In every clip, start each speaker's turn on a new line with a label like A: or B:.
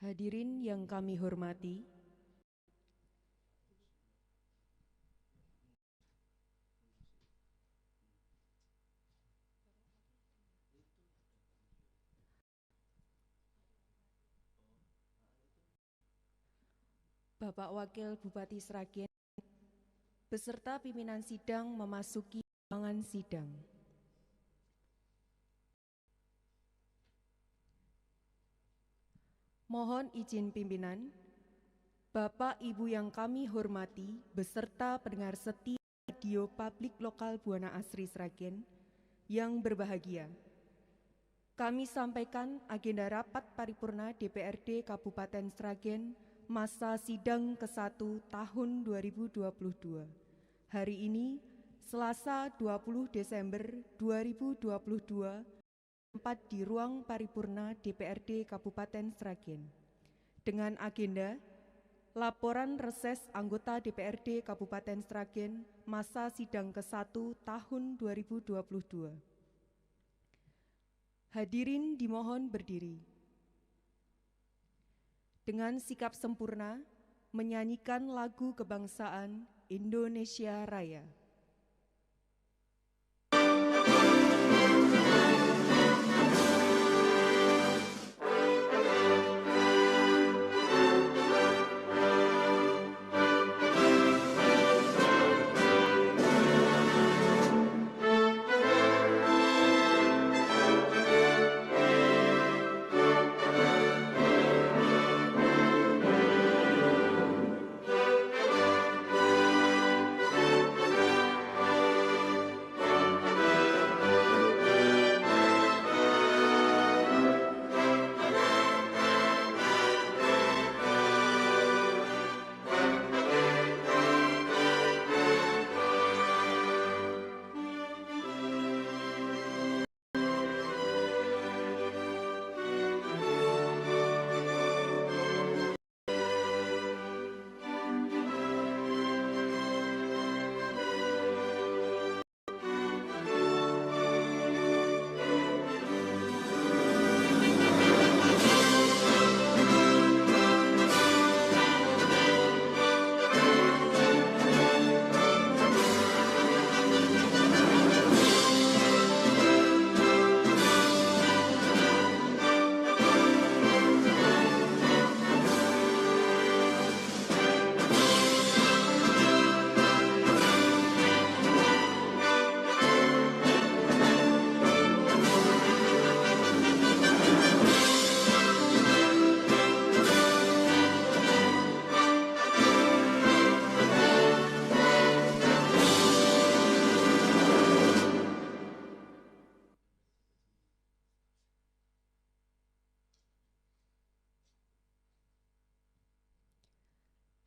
A: Hadirin yang kami hormati, Bapak Wakil Bupati Sragen beserta pimpinan sidang memasuki ruangan sidang. Mohon izin pimpinan, Bapak Ibu yang kami hormati beserta pendengar setia radio publik lokal Buana Asri Sragen yang berbahagia. Kami sampaikan agenda rapat paripurna DPRD Kabupaten Sragen masa sidang ke-1 tahun 2022. Hari ini, Selasa 20 Desember 2022, tempat di ruang paripurna DPRD Kabupaten Sragen. Dengan agenda laporan reses anggota DPRD Kabupaten Sragen masa sidang ke-1 tahun 2022. Hadirin dimohon berdiri. Dengan sikap sempurna menyanyikan lagu kebangsaan Indonesia Raya.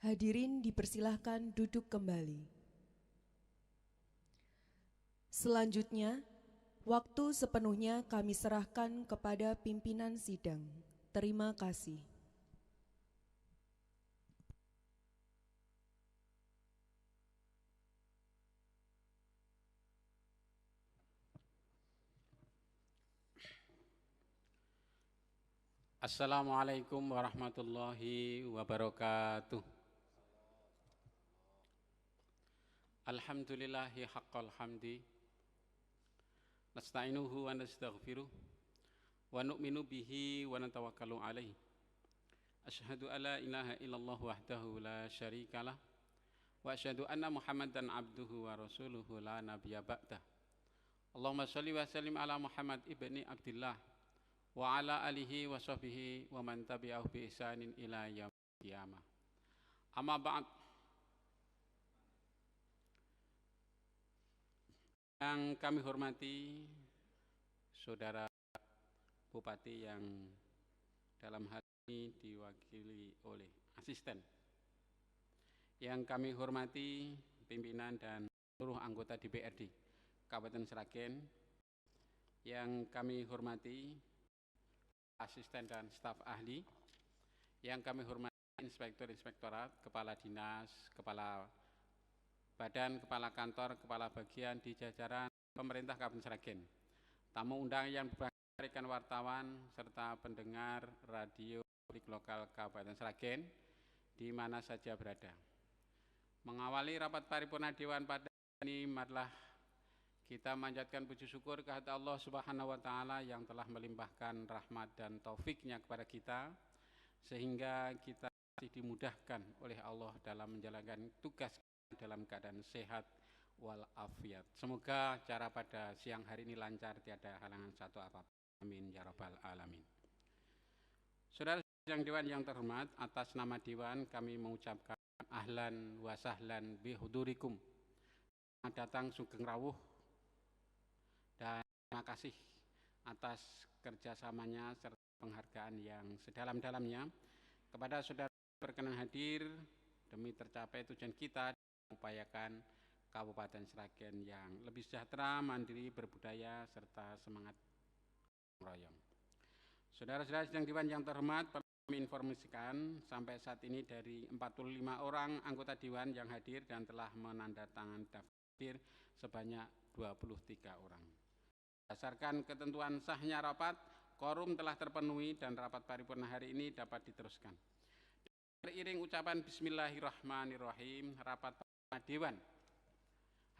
A: Hadirin dipersilahkan duduk kembali. Selanjutnya, waktu sepenuhnya kami serahkan kepada pimpinan sidang. Terima kasih.
B: Assalamualaikum warahmatullahi wabarakatuh. Alhamdulillahi haqqal hamdi, nasta'inuhu wa nastaghfiruh, wa nu'minu bihi wa natawakkalu alaih. Asyhadu an la ilaha illallah wahdahu la syarikalah, wa asyhadu anna Muhammadan abduhu wa rasuluhu la nabiyya ba'dah. Allahumma shalli wa sallim ala Muhammad ibni Abdillah wa ala alihi wa sahbihi wa man tabi'ahu bi ihsanin ila yaumil qiyamah. Amma ba'd. Yang kami hormati Saudara Bupati yang dalam hal ini diwakili oleh asisten. Yang kami hormati pimpinan dan seluruh anggota DPRD Kabupaten Sragen. Yang kami hormati asisten dan staf ahli. Yang kami hormati inspektor-inspektorat, kepala dinas, kepala badan, kepala kantor, kepala bagian di jajaran pemerintah Kabupaten Sragen, tamu undangan yang berbahagia, rekan wartawan, serta pendengar radio Publik Lokal Kabupaten Sragen di mana saja berada. Mengawali rapat paripurna Dewan pada ini, marilah kita manjatkan puji syukur kehadirat Allah Subhanahu wa Ta'ala yang telah melimpahkan rahmat dan taufiknya kepada kita, sehingga kita masih dimudahkan oleh Allah dalam menjalankan tugas dalam keadaan sehat walafiat. Semoga acara pada siang hari ini lancar, tiada halangan satu apapun. Amin ya rabbal alamin. Saudara sidang Dewan yang terhormat, atas nama Dewan kami mengucapkan ahlan wa sahlan bihudurikum. Selamat datang sugeng rawuh dan terima kasih atas kerjasamanya serta penghargaan yang sedalam-dalamnya kepada saudara berkenan hadir demi tercapai tujuan kita mengupayakan Kabupaten Sragen yang lebih sejahtera, mandiri, berbudaya, serta semangat royong. Saudara-saudara sidang Dewan yang terhormat, kami informasikan sampai saat ini dari 45 orang anggota Dewan yang hadir dan telah menandatangani daftar hadir sebanyak 23 orang. Berdasarkan ketentuan sahnya rapat, quorum telah terpenuhi dan rapat paripurna hari ini dapat diteruskan. Beriring ucapan Bismillahirrahmanirrahim, rapat paripurna Dewan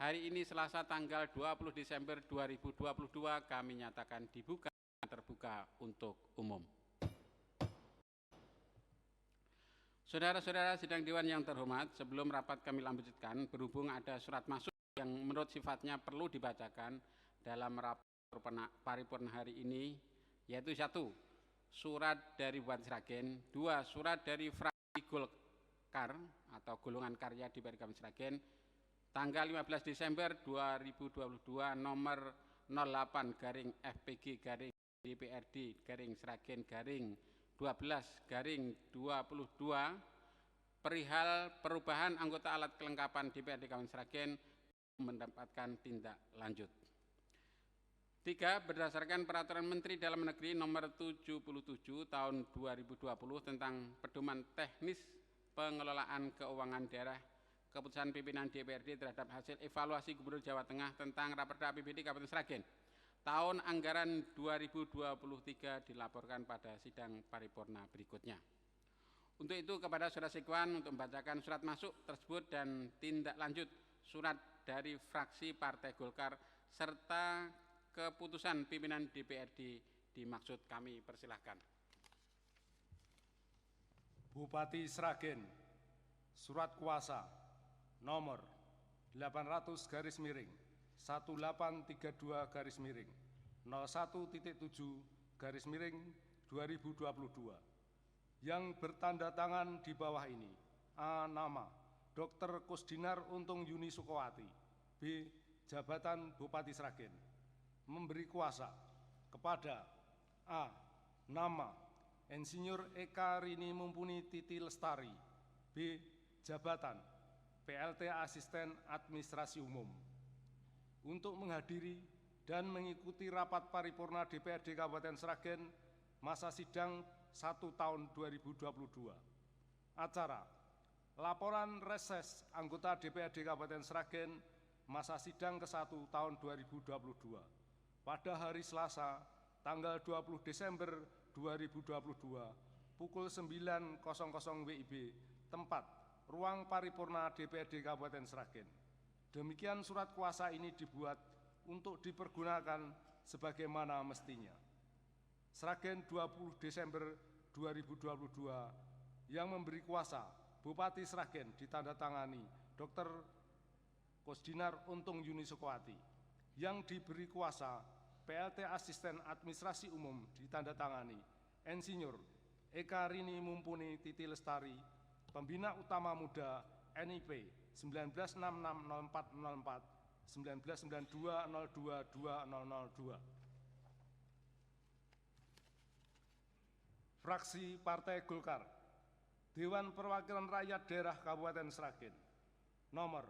B: hari ini Selasa tanggal 20 Desember 2022 kami nyatakan dibuka dan terbuka untuk umum. Saudara-saudara sidang Dewan yang terhormat, sebelum rapat kami lanjutkan, berhubung ada surat masuk yang menurut sifatnya perlu dibacakan dalam rapat paripurna hari ini, yaitu 1. Surat dari Bupati Sragen, 2. Surat dari fraksi Golkar atau Golongan Karya DPRD Kabupaten Sragen tanggal 15 Desember 2022 nomor 08-FPG-DPRD-Sragen-12-22 perihal perubahan anggota alat kelengkapan DPRD Kabupaten Sragen mendapatkan tindak lanjut. 3. Berdasarkan Peraturan Menteri Dalam Negeri Nomor 77 Tahun 2020 tentang Pedoman Teknis Pengelolaan Keuangan Daerah, keputusan pimpinan DPRD terhadap hasil evaluasi Gubernur Jawa Tengah tentang Raperda APBD Kabupaten Sragen tahun anggaran 2023 dilaporkan pada sidang paripurna berikutnya. Untuk itu kepada Saudara Sekwan untuk membacakan surat masuk tersebut dan tindak lanjut surat dari fraksi Partai Golkar serta keputusan pimpinan DPRD dimaksud kami persilahkan.
C: Bupati Sragen, surat kuasa nomor 800-01-01.7/2022 yang bertanda tangan di bawah ini. A. Nama Dr. Kusdinar Untung Yuni Sukowati. B. Jabatan Bupati Sragen. Memberi kuasa kepada A. Nama Insinyur Eka Rini Mumpuni Titi Lestari. B. Jabatan PLT Asisten Administrasi Umum untuk menghadiri dan mengikuti rapat paripurna DPRD Kabupaten Sragen masa sidang 1 tahun 2022. Acara laporan reses anggota DPRD Kabupaten Sragen masa sidang ke-1 tahun 2022 pada hari Selasa tanggal 20 Desember 2022 pukul 9.00 WIB tempat ruang paripurna DPRD Kabupaten Sragen. Demikian surat kuasa ini dibuat untuk dipergunakan sebagaimana mestinya. Sragen 20 Desember 2022 yang memberi kuasa Bupati Sragen ditandatangani Dr. Kusdinar Untung Yuni Sukowati. Yang diberi kuasa PLT Asisten Administrasi Umum ditandatangani Insinyur Eka Rini Mumpuni Titi Lestari, Pembina Utama Muda NIP 19660404 1992022002. Fraksi Partai Golkar, Dewan Perwakilan Rakyat Daerah Kabupaten Sragen, nomor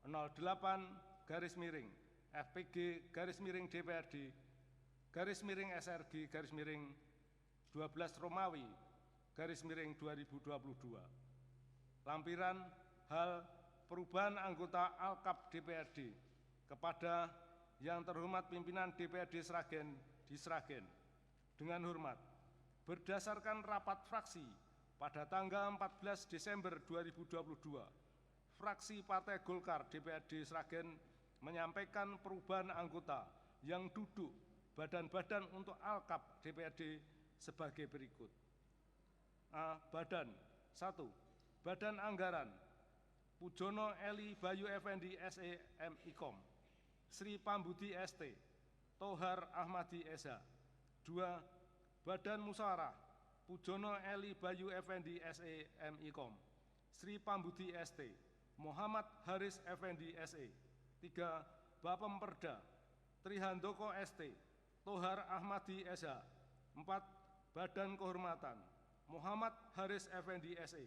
C: 08-FPG-DPRD-SRG-12 Romawi-2022. Lampiran hal perubahan anggota Alkap DPRD kepada yang terhormat pimpinan DPRD Sragen di Sragen. Dengan hormat, berdasarkan rapat fraksi pada tanggal 14 Desember 2022, fraksi Partai Golkar DPRD Sragen menyampaikan perubahan anggota yang duduk badan-badan untuk Alkap DPRD sebagai berikut. A. Badan 1. Badan Anggaran Pujono Eli Bayu Effendi SE MIKOM, Sri Pambudi ST, Tohar Ahmadi Eza. 2. Badan Musyawarah Pujono Eli Bayu Effendi SE MIKOM, Sri Pambudi ST, Muhammad Haris Effendi SE. 3. Bapemperda Trihandoko ST, Tohar Ahmadi Eza. 4. Badan Kehormatan Muhammad Haris Effendi SE.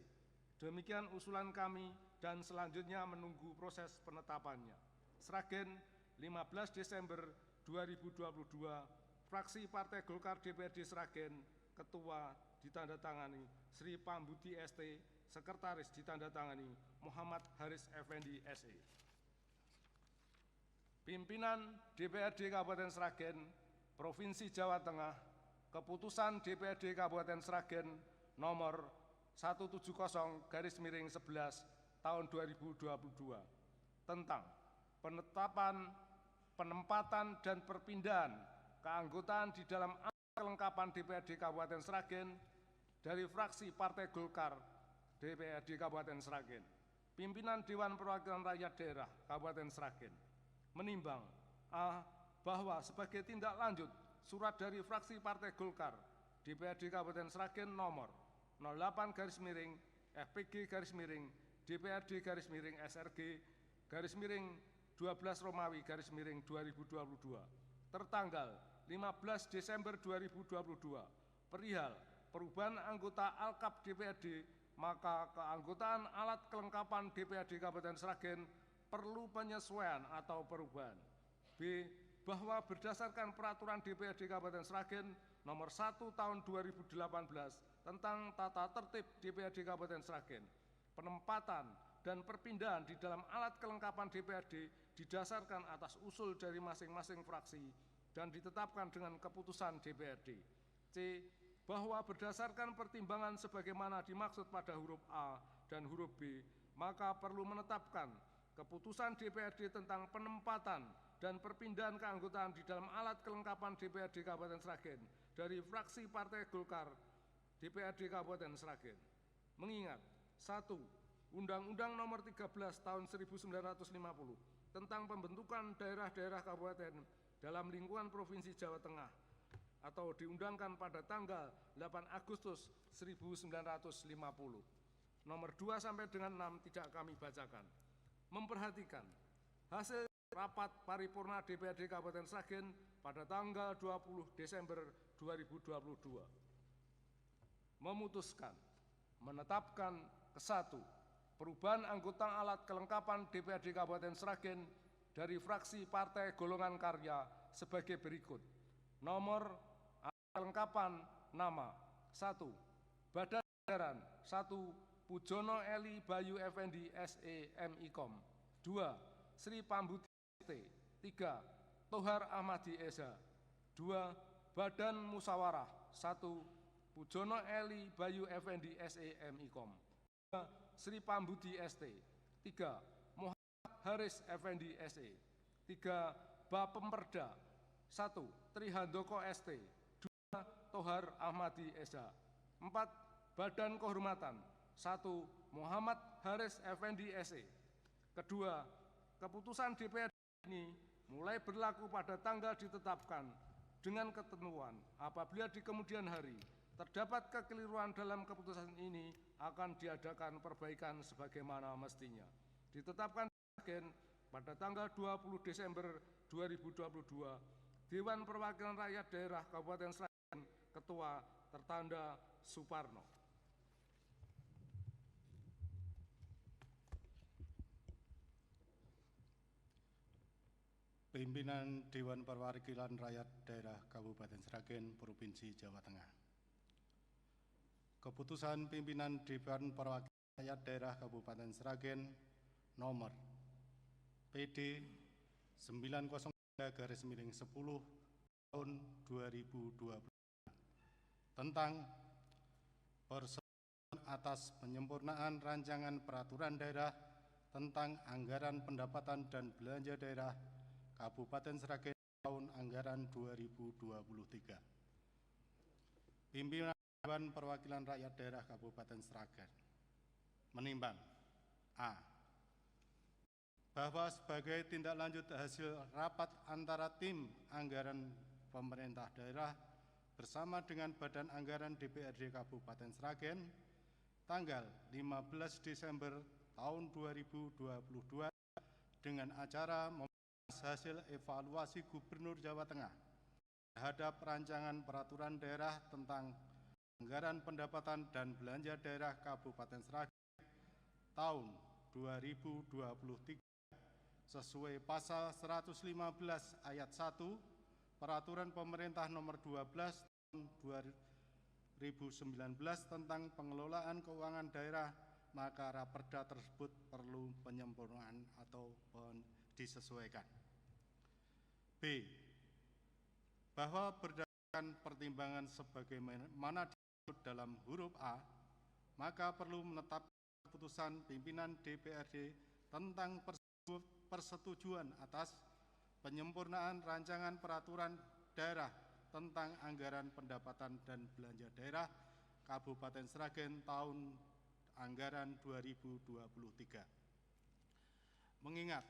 C: Demikian usulan kami dan selanjutnya menunggu proses penetapannya. Sragen, 15 Desember 2022, fraksi Partai Golkar DPRD Sragen, Ketua ditandatangani Sri Pambudi ST, Sekretaris ditandatangani Muhammad Haris Effendi SE. Pimpinan DPRD Kabupaten Sragen, Provinsi Jawa Tengah, Keputusan DPRD Kabupaten Sragen nomor 170/11 tahun 2022 tentang penempatan dan perpindahan keanggotaan di dalam kelengkapan DPRD Kabupaten Sragen dari fraksi Partai Golkar DPRD Kabupaten Sragen. Pimpinan Dewan Perwakilan Rakyat Daerah Kabupaten Sragen menimbang A. Bahwa sebagai tindak lanjut surat dari fraksi Partai Golkar DPRD Kabupaten Sragen nomor 08-SRG/12 tertanggal 15 Desember 2022 perihal perubahan anggota Alkap DPRD, maka keanggotaan alat kelengkapan DPRD Kabupaten Sragen perlu penyesuaian atau perubahan. B. Bahwa berdasarkan peraturan DPRD Kabupaten Sragen nomor 1 tahun 2018 tentang tata tertib DPRD Kabupaten Sragen, penempatan dan perpindahan di dalam alat kelengkapan DPRD didasarkan atas usul dari masing-masing fraksi dan ditetapkan dengan keputusan DPRD. C. Bahwa berdasarkan pertimbangan sebagaimana dimaksud pada huruf A dan huruf B, maka perlu menetapkan keputusan DPRD tentang penempatan dan perpindahan keanggotaan di dalam alat kelengkapan DPRD Kabupaten Sragen dari fraksi Partai Golkar DPRD Kabupaten Sragen. Mengingat 1. Undang-Undang Nomor 13 Tahun 1950 tentang pembentukan daerah-daerah kabupaten dalam lingkungan Provinsi Jawa Tengah atau diundangkan pada tanggal 8 Agustus 1950. Nomor 2 sampai dengan 6 tidak kami bacakan. Memperhatikan hasil rapat paripurna DPRD Kabupaten Sragen pada tanggal 20 Desember 2022. Memutuskan menetapkan ke-1 perubahan anggota alat kelengkapan DPRD Kabupaten Sragen dari fraksi Partai Golongan Karya sebagai berikut. Nomor alat kelengkapan nama 1. Badan Anggaran 1. Pujono Eli Bayu Effendi SE MIKOM. 2. Sri Pambudi ST. 3. Tohar Ahmadi Eza. 2. Badan Musyawarah 1. Pujono Eli Bayu Effendi SE MIKOM. 2. Sri Pambudi ST. 3. Muhammad Haris Effendi SE. 3. Bapemperda 1. Trihandoko ST. 2. Tohar Ahmadi Eza. 4. Badan Kehormatan 1. Muhammad Haris Effendi SE. Kedua, keputusan DPRD ini mulai berlaku pada tanggal ditetapkan dengan ketentuan apabila di kemudian hari terdapat kekeliruan dalam keputusan ini akan diadakan perbaikan sebagaimana mestinya. Ditetapkan pada tanggal 20 Desember 2022, Dewan Perwakilan Rakyat Daerah Kabupaten Sragen, Ketua tertanda Suparno.
D: Pimpinan Dewan Perwakilan Rakyat Daerah Kabupaten Sragen, Provinsi Jawa Tengah. Keputusan Pimpinan Dewan Perwakilan Rakyat Daerah Kabupaten Sragen nomor PD 903/10 tahun 2020 tentang persetujuan atas penyempurnaan rancangan peraturan daerah tentang anggaran pendapatan dan belanja daerah Kabupaten Sragen tahun anggaran 2023. Pimpinan Dewan Perwakilan Rakyat Daerah Kabupaten Sragen menimbang A. Bahwa sebagai tindak lanjut hasil rapat antara tim anggaran pemerintah daerah bersama dengan Badan Anggaran DPRD Kabupaten Sragen tanggal 15 Desember tahun 2022 dengan acara membahas hasil evaluasi Gubernur Jawa Tengah terhadap rancangan peraturan daerah tentang anggaran pendapatan dan belanja daerah Kabupaten Sragen tahun 2023 sesuai pasal 115 ayat 1 Peraturan Pemerintah Nomor 12 Tahun 2019 tentang pengelolaan keuangan daerah, maka raperda tersebut perlu penyempurnaan atau disesuaikan. B. Bahwa berdasarkan pertimbangan sebagaimana dimaksud dalam huruf A, maka perlu menetapkan keputusan pimpinan DPRD tentang persetujuan atas penyempurnaan rancangan peraturan daerah tentang anggaran pendapatan dan belanja daerah Kabupaten Sragen tahun anggaran 2023. Mengingat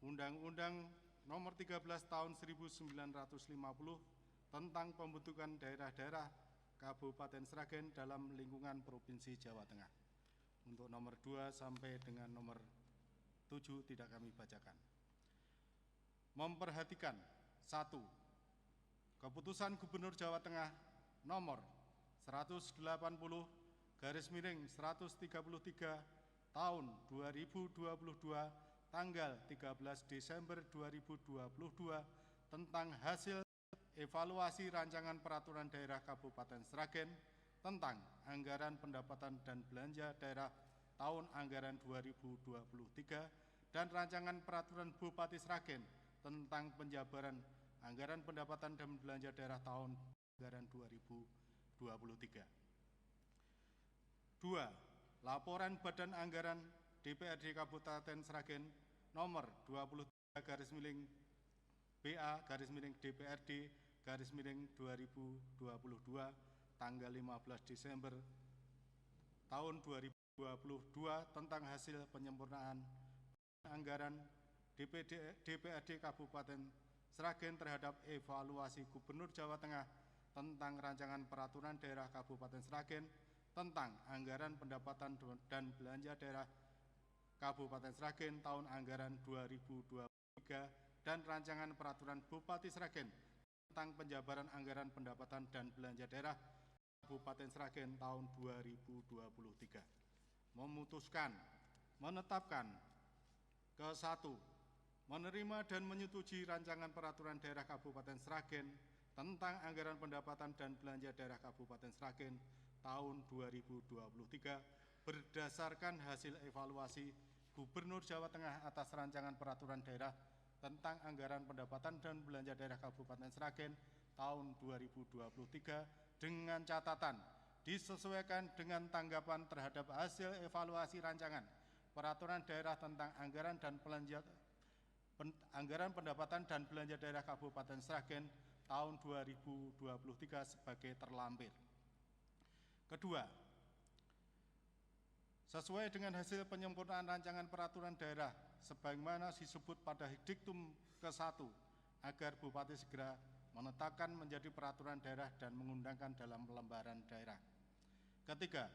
D: Undang-Undang Nomor 13 Tahun 1950 tentang pembentukan daerah-daerah Kabupaten Sragen dalam lingkungan Provinsi Jawa Tengah. Untuk nomor 2 sampai dengan nomor 7 tidak kami bacakan. Memperhatikan 1. Keputusan Gubernur Jawa Tengah nomor 180/133 tahun 2022 tanggal 13 Desember 2022 tentang hasil evaluasi rancangan peraturan daerah Kabupaten Sragen tentang anggaran pendapatan dan belanja daerah tahun anggaran 2023 dan rancangan peraturan Bupati Sragen tentang penjabaran anggaran pendapatan dan belanja daerah tahun anggaran 2023. 2. Laporan Badan Anggaran DPRD Kabupaten Sragen nomor 23/BA/DPRD/2022 tanggal 15 Desember tahun 2022 tentang hasil penyempurnaan anggaran DPRD Kabupaten Sragen terhadap evaluasi Gubernur Jawa Tengah tentang rancangan peraturan daerah Kabupaten Sragen tentang anggaran pendapatan dan belanja daerah Kabupaten Sragen tahun anggaran 2023 dan rancangan peraturan Bupati Sragen tentang penjabaran anggaran pendapatan dan belanja daerah Kabupaten Sragen tahun 2023. Memutuskan, menetapkan ke-1, menerima dan menyetujui rancangan peraturan daerah Kabupaten Sragen tentang anggaran pendapatan dan belanja daerah Kabupaten Sragen tahun 2023 berdasarkan hasil evaluasi Gubernur Jawa Tengah atas rancangan peraturan daerah tentang anggaran pendapatan dan belanja daerah Kabupaten Sragen tahun 2023 dengan catatan disesuaikan dengan tanggapan terhadap hasil evaluasi rancangan peraturan daerah tentang anggaran pendapatan dan belanja daerah Kabupaten Sragen tahun 2023 sebagai terlampir. Kedua, sesuai dengan hasil penyempurnaan rancangan peraturan daerah sebagaimana disebut pada diktum ke-1 agar Bupati segera menetapkan menjadi peraturan daerah dan mengundangkan dalam lembaran daerah. Ketiga,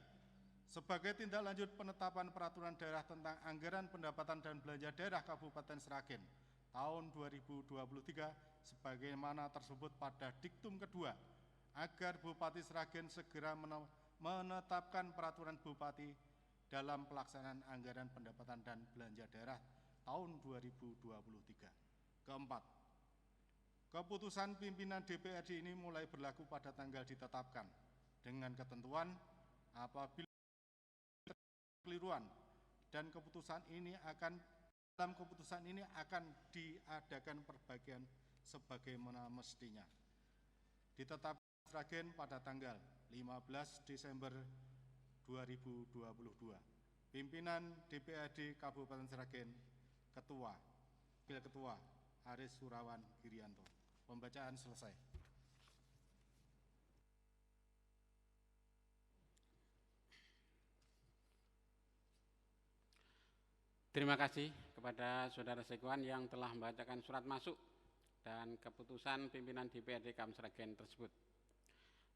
D: sebagai tindak lanjut penetapan peraturan daerah tentang anggaran pendapatan dan belanja daerah Kabupaten Sragen tahun 2023 sebagaimana tersebut pada diktum kedua agar Bupati Sragen segera menetapkan peraturan Bupati dalam pelaksanaan anggaran pendapatan dan belanja daerah tahun 2023. Keempat, keputusan pimpinan DPRD ini mulai berlaku pada tanggal ditetapkan dengan ketentuan apabila kekeliruan dan dalam keputusan ini akan diadakan perbaikan sebagaimana mestinya. Ditetapkan Sragen pada tanggal 15 Desember 2022. Pimpinan DPRD Kabupaten Sragen, Ketua, Wakil Ketua Aris Surawan Girianto. Pembacaan selesai.
B: Terima kasih kepada Saudara Sekwan yang telah membacakan surat masuk dan keputusan pimpinan DPRD KAM Sragen tersebut.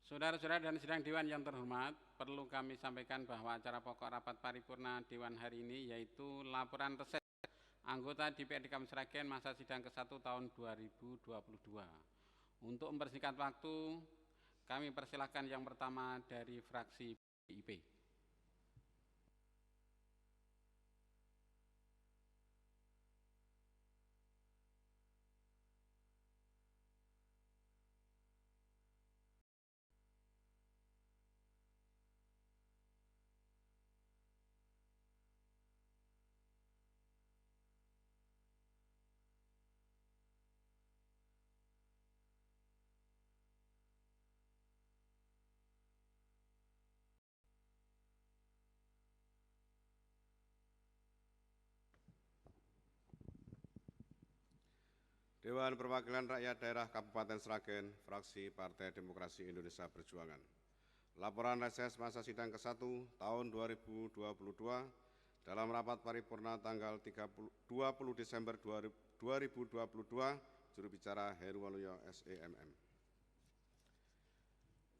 B: Saudara-saudara dan sidang Dewan yang terhormat, perlu kami sampaikan bahwa acara pokok rapat paripurna Dewan hari ini yaitu laporan reses anggota DPRD KAM Sragen masa sidang ke-1 tahun 2022. Untuk mempersingkat waktu, kami persilahkan yang pertama dari fraksi PDIP.
E: Dewan Perwakilan Rakyat Daerah Kabupaten Sragen, fraksi Partai Demokrasi Indonesia Perjuangan. Laporan reses masa sidang ke-1 tahun 2022 dalam rapat paripurna tanggal 20 Desember 2022, juru bicara Heru Waluyo SEMM.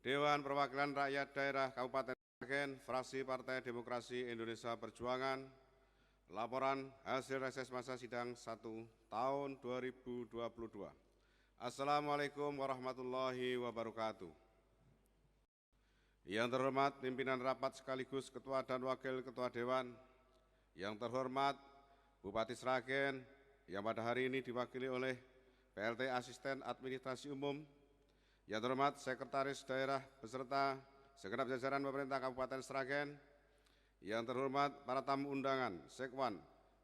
E: Dewan Perwakilan Rakyat Daerah Kabupaten Sragen, fraksi Partai Demokrasi Indonesia Perjuangan. Laporan hasil reses masa sidang 1 tahun 2022. Assalamualaikum warahmatullahi wabarakatuh. Yang terhormat pimpinan rapat sekaligus Ketua dan Wakil Ketua Dewan. Yang terhormat Bupati Sragen yang pada hari ini diwakili oleh PLT Asisten Administrasi Umum. Yang terhormat Sekretaris Daerah beserta segenap jajaran pemerintah Kabupaten Sragen. Yang terhormat para tamu undangan, sekwan,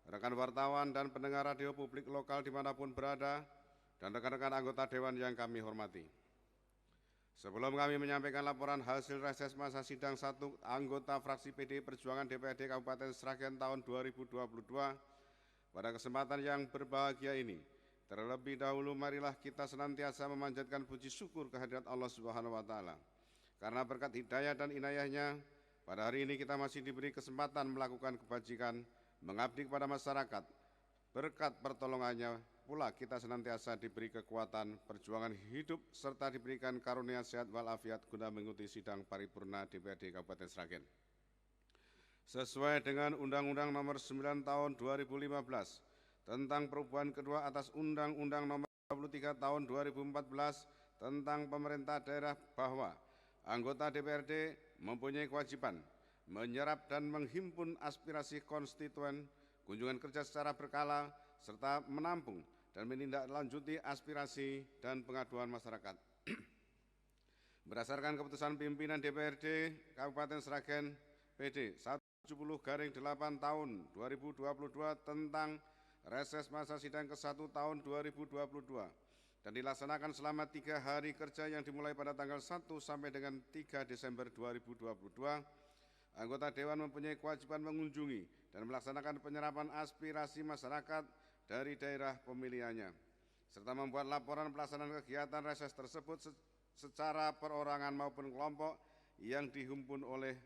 E: rekan wartawan dan pendengar radio publik lokal dimanapun berada, dan rekan-rekan anggota Dewan yang kami hormati. Sebelum kami menyampaikan laporan hasil reses masa sidang 1 anggota fraksi PDI Perjuangan DPRD Kabupaten Sragen tahun 2022, pada kesempatan yang berbahagia ini, terlebih dahulu marilah kita senantiasa memanjatkan puji syukur kehadirat Allah Subhanahu wa Ta'ala. Karena berkat hidayah dan inayahnya, pada hari ini kita masih diberi kesempatan melakukan kebajikan, mengabdi kepada masyarakat. Berkat pertolongannya pula kita senantiasa diberi kekuatan perjuangan hidup serta diberikan karunia sehat walafiat guna mengikuti sidang paripurna DPRD Kabupaten Sragen. Sesuai dengan Undang-Undang Nomor 9 Tahun 2015 tentang perubahan kedua atas Undang-Undang Nomor 23 Tahun 2014 tentang pemerintah daerah, bahwa anggota DPRD mempunyai kewajiban menyerap dan menghimpun aspirasi konstituen, kunjungan kerja secara berkala, serta menampung dan menindaklanjuti aspirasi dan pengaduan masyarakat. Berdasarkan keputusan pimpinan DPRD Kabupaten Sragen PD 170/8 tahun 2022 tentang reses masa sidang ke-1 tahun 2022, dan dilaksanakan selama 3 hari kerja yang dimulai pada tanggal 1 sampai dengan 3 Desember 2022, anggota Dewan mempunyai kewajiban mengunjungi dan melaksanakan penyerapan aspirasi masyarakat dari daerah pemilihannya, serta membuat laporan pelaksanaan kegiatan reses tersebut secara perorangan maupun kelompok yang dihimpun oleh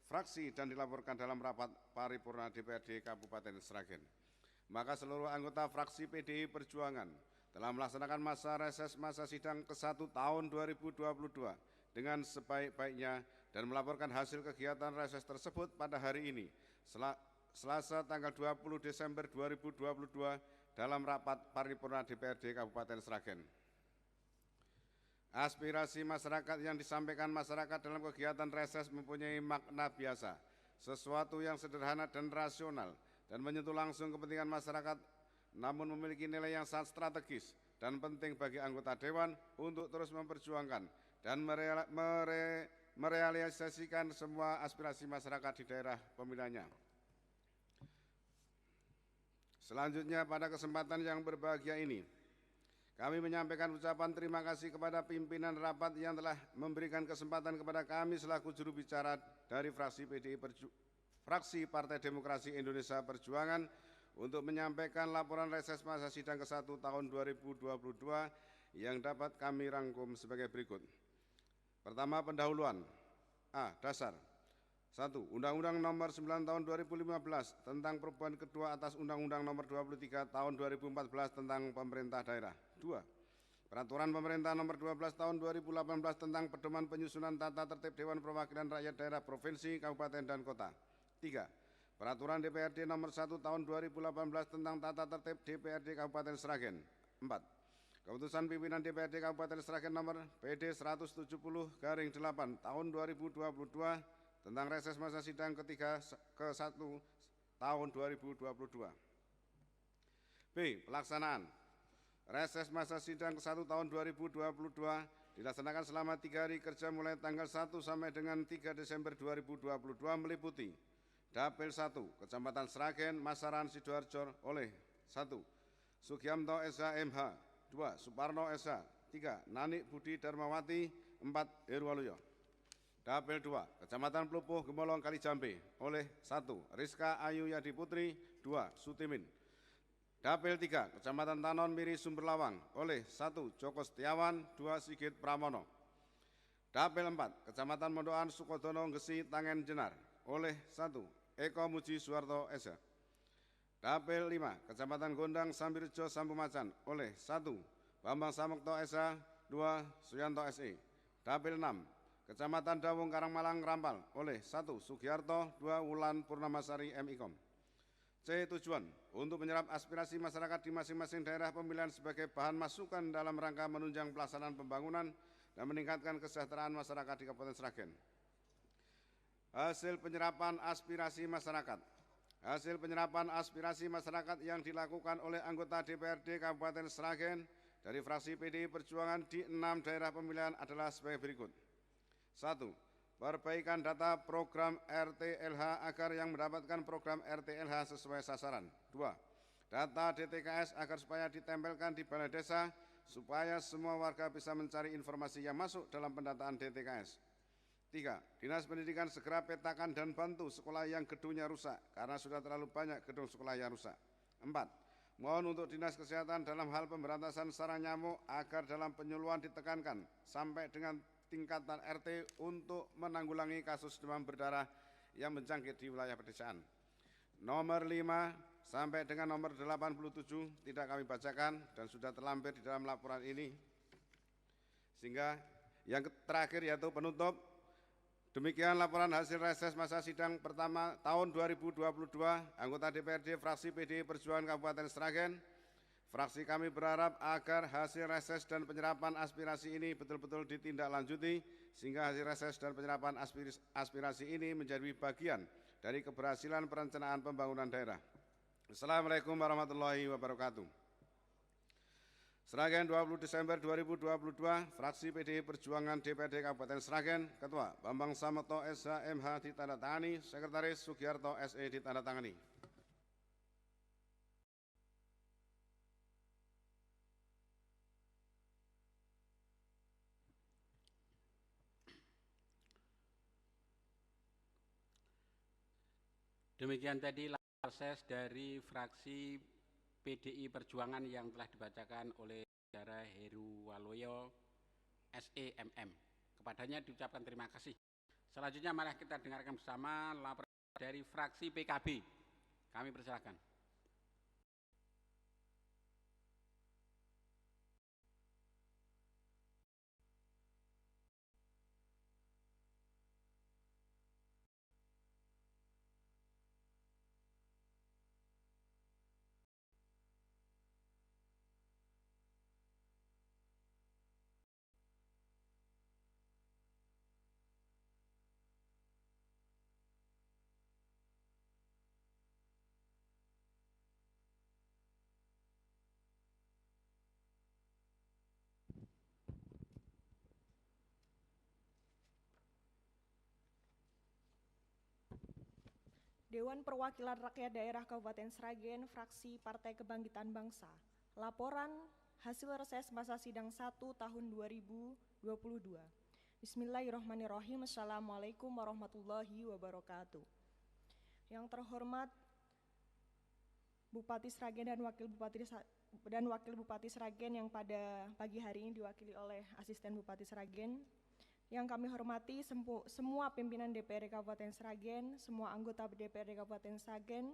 E: fraksi dan dilaporkan dalam rapat paripurna DPRD Kabupaten Sragen. Maka seluruh anggota fraksi PDI Perjuangan telah melaksanakan masa reses masa sidang ke-1 tahun 2022 dengan sebaik-baiknya dan melaporkan hasil kegiatan reses tersebut pada hari ini, Selasa tanggal 20 Desember 2022 dalam rapat paripurna DPRD Kabupaten Sragen. Aspirasi masyarakat yang disampaikan masyarakat dalam kegiatan reses mempunyai makna biasa, sesuatu yang sederhana dan rasional, dan menyentuh langsung kepentingan masyarakat, namun memiliki nilai yang sangat strategis dan penting bagi anggota Dewan untuk terus memperjuangkan dan merealisasikan semua aspirasi masyarakat di daerah pemilihannya. Selanjutnya, pada kesempatan yang berbahagia ini, Kami menyampaikan ucapan terima kasih kepada pimpinan rapat yang telah memberikan kesempatan kepada kami selaku juru bicara dari fraksi Partai Demokrasi Indonesia Perjuangan untuk menyampaikan laporan reses masa sidang ke-1 tahun 2022 yang dapat kami rangkum sebagai berikut. Pertama, pendahuluan. A. Dasar. 1. Undang-Undang Nomor 9 Tahun 2015 tentang perubahan kedua atas Undang-Undang Nomor 23 Tahun 2014 tentang pemerintah daerah. 2. Peraturan Pemerintah Nomor 12 Tahun 2018 tentang pedoman penyusunan tata tertib Dewan Perwakilan Rakyat Daerah Provinsi, Kabupaten, dan Kota. 3. Peraturan DPRD Nomor 1 Tahun 2018 tentang tata tertib DPRD Kabupaten Sragen. 4. Keputusan Pimpinan DPRD Kabupaten Sragen Nomor PD 170/8 Tahun 2022 tentang reses masa sidang ke-1 tahun 2022. B. Pelaksanaan. Reses masa sidang ke-1 tahun 2022 dilaksanakan selama 3 hari kerja mulai tanggal 1 sampai dengan 3 Desember 2022 meliputi Dapil 1, Kecamatan Sragen, Masaran, Sidoarjo oleh 1. Sugiamto SH MH, 2. Suparno SH, 3. Nanik Budi Darmawati, 4. Herwaluyo. Dapil 2, Kecamatan Plupuh, Gemolong, Kalijambe oleh 1. Rizka Ayu Yadi Putri, 2. Sutimin. Dapil 3, Kecamatan Tanon Miri Sumberlawang oleh 1. Joko Setiawan, 2. Sigit Pramono. Dapil 4, Kecamatan Mondoan Sukodono Gesi Tangen Jenar oleh 1. Eko Muji Suwarto SH. Dapil 5, Kecamatan Gondang Sambirjo Sambumacan oleh 1. Bambang Samukto SH, 2. Suyanto SE. Dapil 6, Kecamatan Dawung Karangmalang Rampal oleh 1. Sugiarto, 2. Wulan Purnamasari MIKOM. C. Tujuan untuk menyerap aspirasi masyarakat di masing-masing daerah pemilihan sebagai bahan masukan dalam rangka menunjang pelaksanaan pembangunan dan meningkatkan kesejahteraan masyarakat di Kabupaten Sragen. Hasil penyerapan aspirasi masyarakat. Hasil penyerapan aspirasi masyarakat yang dilakukan oleh anggota DPRD Kabupaten Sragen dari fraksi PDI Perjuangan di 6 daerah pemilihan adalah sebagai berikut. 1. Perbaikan data program RTLH agar yang mendapatkan program RTLH sesuai sasaran. 2. Data DTKS agar supaya ditempelkan di balai desa supaya semua warga bisa mencari informasi yang masuk dalam pendataan DTKS. 3. Dinas Pendidikan segera petakan dan bantu sekolah yang gedungnya rusak karena sudah terlalu banyak gedung sekolah yang rusak. 4. Mohon untuk Dinas Kesehatan dalam hal pemberantasan sarang nyamuk agar dalam penyuluhan ditekankan sampai dengan tingkatan RT untuk menanggulangi kasus demam berdarah yang menjangkit di wilayah pedesaan. Nomor 5 sampai dengan nomor 87 tidak kami bacakan dan sudah terlampir di dalam laporan ini. Sehingga yang terakhir yaitu penutup. Demikian laporan hasil reses masa sidang pertama tahun 2022 anggota DPRD fraksi PDI Perjuangan Kabupaten Sragen. Fraksi kami berharap agar hasil reses dan penyerapan aspirasi ini betul-betul ditindaklanjuti sehingga hasil reses dan penyerapan aspirasi ini menjadi bagian dari keberhasilan perencanaan pembangunan daerah. Assalamualaikum warahmatullahi wabarakatuh. Sragen 20 Desember 2022, fraksi PDI Perjuangan DPRD Kabupaten Sragen, Ketua Bambang Samukto SH MH ditandatangani, Sekretaris Sugiarto SE ditandatangani.
B: Demikian tadi reses dari fraksi PDI Perjuangan yang telah dibacakan oleh Saudara Herwaluyo SEMM. Kepadanya diucapkan terima kasih. Selanjutnya mari kita dengarkan bersama laporan dari fraksi PKB. Kami persilakan.
F: Dewan Perwakilan Rakyat Daerah Kabupaten Sragen, fraksi Partai Kebangkitan Bangsa. Laporan hasil reses masa sidang 1 tahun 2022. Bismillahirrahmanirrahim. Assalamualaikum warahmatullahi wabarakatuh. Yang terhormat Bupati Sragen dan Wakil Bupati Sragen yang pada pagi hari ini diwakili oleh Asisten Bupati Sragen. Yang kami hormati semua pimpinan DPRD Kabupaten Sragen, semua anggota DPRD Kabupaten Sragen,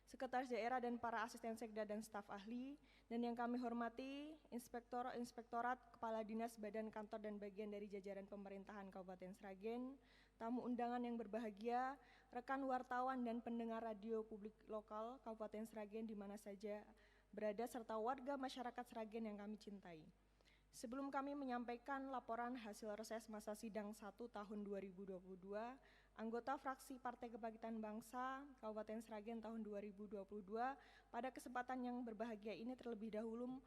F: Sekretaris Daerah dan para asisten sekda dan staf ahli, dan yang kami hormati Inspektorat, Kepala Dinas, Badan Kantor dan bagian dari jajaran pemerintahan Kabupaten Sragen, tamu undangan yang berbahagia, rekan wartawan dan pendengar radio publik lokal Kabupaten Sragen di mana saja berada, serta warga masyarakat Sragen yang kami cintai. Sebelum kami menyampaikan laporan hasil reses masa sidang 1 tahun 2022, anggota fraksi Partai Kebangkitan Bangsa Kabupaten Sragen tahun 2022, pada kesempatan yang berbahagia ini terlebih dahulu,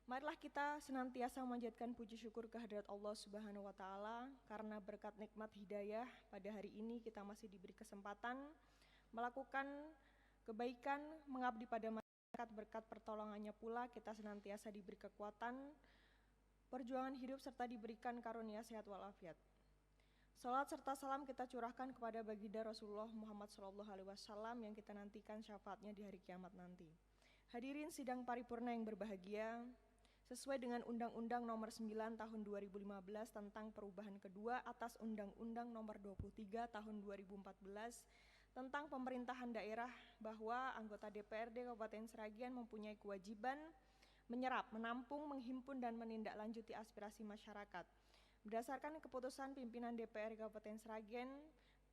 F: marilah kita senantiasa memanjatkan puji syukur kehadirat Allah Subhanahu wa Ta'ala, karena berkat nikmat hidayah pada hari ini kita masih diberi kesempatan melakukan kebaikan, mengabdi pada masyarakat. Berkat pertolongannya pula kita senantiasa diberi kekuatan perjuangan hidup serta diberikan karunia sehat walafiat. Salat serta salam kita curahkan kepada baginda Rasulullah Muhammad SAW yang kita nantikan syafaatnya di hari kiamat nanti. Hadirin sidang paripurna yang berbahagia, sesuai dengan Undang-Undang Nomor 9 Tahun 2015 tentang perubahan kedua atas Undang-Undang Nomor 23 Tahun 2014 tentang pemerintahan daerah, bahwa anggota DPRD Kabupaten Sragen mempunyai kewajiban menyerap, menampung, menghimpun, dan menindaklanjuti aspirasi masyarakat. Berdasarkan keputusan pimpinan DPR Kabupaten Sragen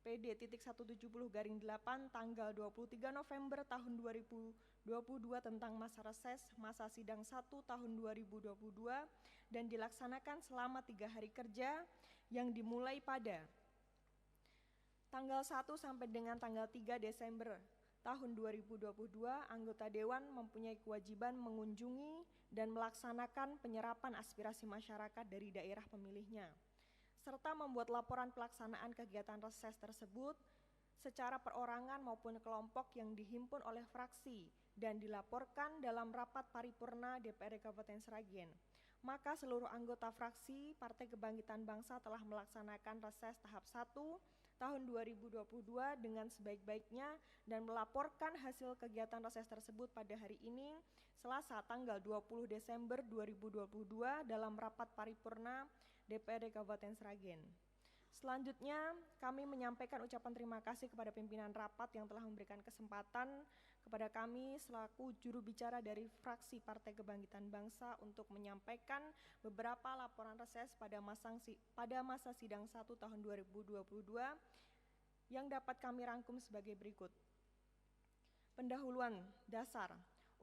F: PD.170/8 tanggal 23 November tahun 2022 tentang masa reses masa sidang 1 tahun 2022 dan dilaksanakan selama 3 hari kerja yang dimulai pada tanggal 1 sampai dengan tanggal 3 Desember tahun 2022, anggota Dewan mempunyai kewajiban mengunjungi dan melaksanakan penyerapan aspirasi masyarakat dari daerah pemilihnya, serta membuat laporan pelaksanaan kegiatan reses tersebut secara perorangan maupun kelompok yang dihimpun oleh fraksi dan dilaporkan dalam rapat paripurna DPRD Kabupaten Sragen. Maka seluruh anggota fraksi Partai Kebangkitan Bangsa telah melaksanakan reses tahap 1 tahun 2022 dengan sebaik-baiknya dan melaporkan hasil kegiatan reses tersebut pada hari ini, Selasa tanggal 20 Desember 2022 dalam rapat paripurna DPRD Kabupaten Sragen. Selanjutnya, kami menyampaikan ucapan terima kasih kepada pimpinan rapat yang telah memberikan kesempatan kepada kami selaku juru bicara dari fraksi Partai Kebangkitan Bangsa untuk menyampaikan beberapa laporan reses pada masa sidang 1 tahun 2022 yang dapat kami rangkum sebagai berikut. Pendahuluan dasar.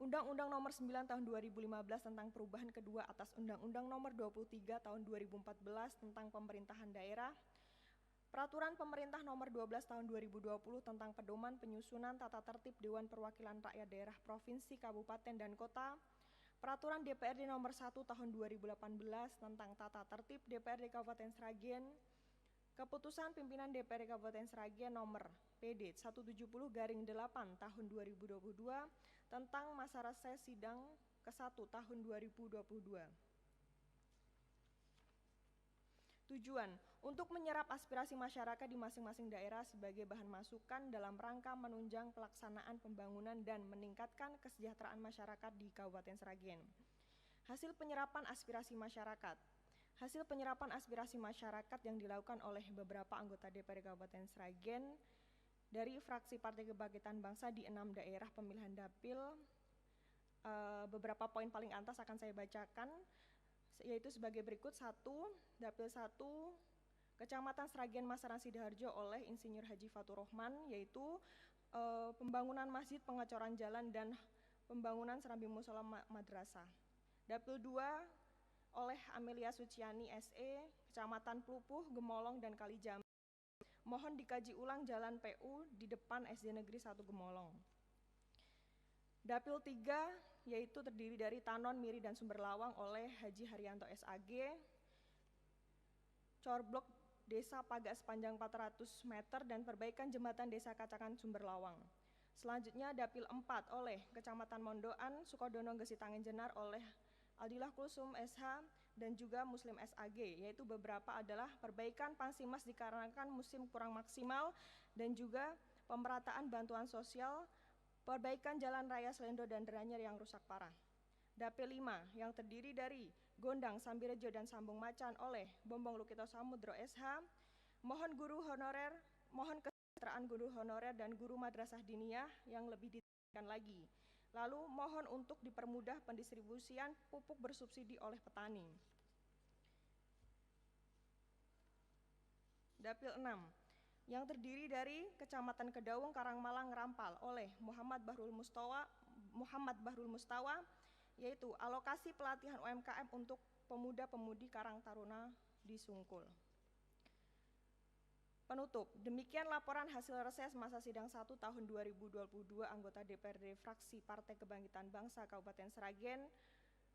F: Undang-Undang Nomor 9 Tahun 2015 tentang perubahan kedua atas Undang-Undang Nomor 23 Tahun 2014 tentang pemerintahan daerah. Peraturan Pemerintah Nomor 12 Tahun 2020 tentang pedoman penyusunan tata tertib Dewan Perwakilan Rakyat Daerah Provinsi, Kabupaten, dan Kota. Peraturan DPRD Nomor 1 Tahun 2018 tentang tata tertib DPRD Kabupaten Sragen. Keputusan Pimpinan DPRD Kabupaten Sragen Nomor PD 170/8 Tahun 2022 tentang masa reses sidang ke-1 tahun 2022. Tujuan untuk menyerap aspirasi masyarakat di masing-masing daerah sebagai bahan masukan dalam rangka menunjang pelaksanaan pembangunan dan meningkatkan kesejahteraan masyarakat di Kabupaten Sragen. Hasil penyerapan aspirasi masyarakat. Hasil penyerapan aspirasi masyarakat yang dilakukan oleh beberapa anggota DPRD Kabupaten Sragen dari fraksi Partai Kebangkitan Bangsa di 6 daerah pemilihan dapil. Beberapa poin paling atas akan saya bacakan, yaitu sebagai berikut. 1. Dapil 1 Kecamatan Sragen Masaran Sidoarjo oleh Insinyur Haji Fatur Rahman, yaitu pembangunan masjid, pengecoran jalan, dan pembangunan serambi mushola madrasah. Dapil 2 oleh Amelia Suciani SE, Kecamatan Plupuh, Gemolong, dan Kalijambe. Mohon dikaji ulang jalan PU di depan SD Negeri 1 Gemolong. Dapil 3 yaitu terdiri dari Tanon, Miri, dan Sumberlawang oleh Haji Haryanto SAG. Corblok Desa Paga sepanjang 400 meter dan perbaikan jembatan Desa Kacakan Sumberlawang. Selanjutnya Dapil 4 oleh Kecamatan Mondoan, Sukodono, Gesi Tangen Jenar oleh Aldilah Kulsum SH, dan juga Muslim SAG, yaitu beberapa adalah perbaikan Pangsimas dikarenakan musim kurang maksimal dan juga pemerataan bantuan sosial, perbaikan jalan raya Selendo dan Deranyar yang rusak parah. Dapil 5 yang terdiri dari Gondang, Sambirejo, dan Sambung Macan oleh Bombong Lukito Samudro SH, mohon kesejahteraan guru honorer dan guru madrasah diniyah yang lebih ditingkatkan lagi. Lalu mohon untuk dipermudah pendistribusian pupuk bersubsidi oleh petani. Dapil 6 yang terdiri dari Kecamatan Kedaung, Karangmalang, Rampal oleh Muhammad Bahrul Mustawa, yaitu alokasi pelatihan UMKM untuk pemuda-pemudi Karang Taruna di Sungkul. Penutup, demikian laporan hasil reses masa sidang 1 tahun 2022 anggota DPRD fraksi Partai Kebangkitan Bangsa Kabupaten Sragen.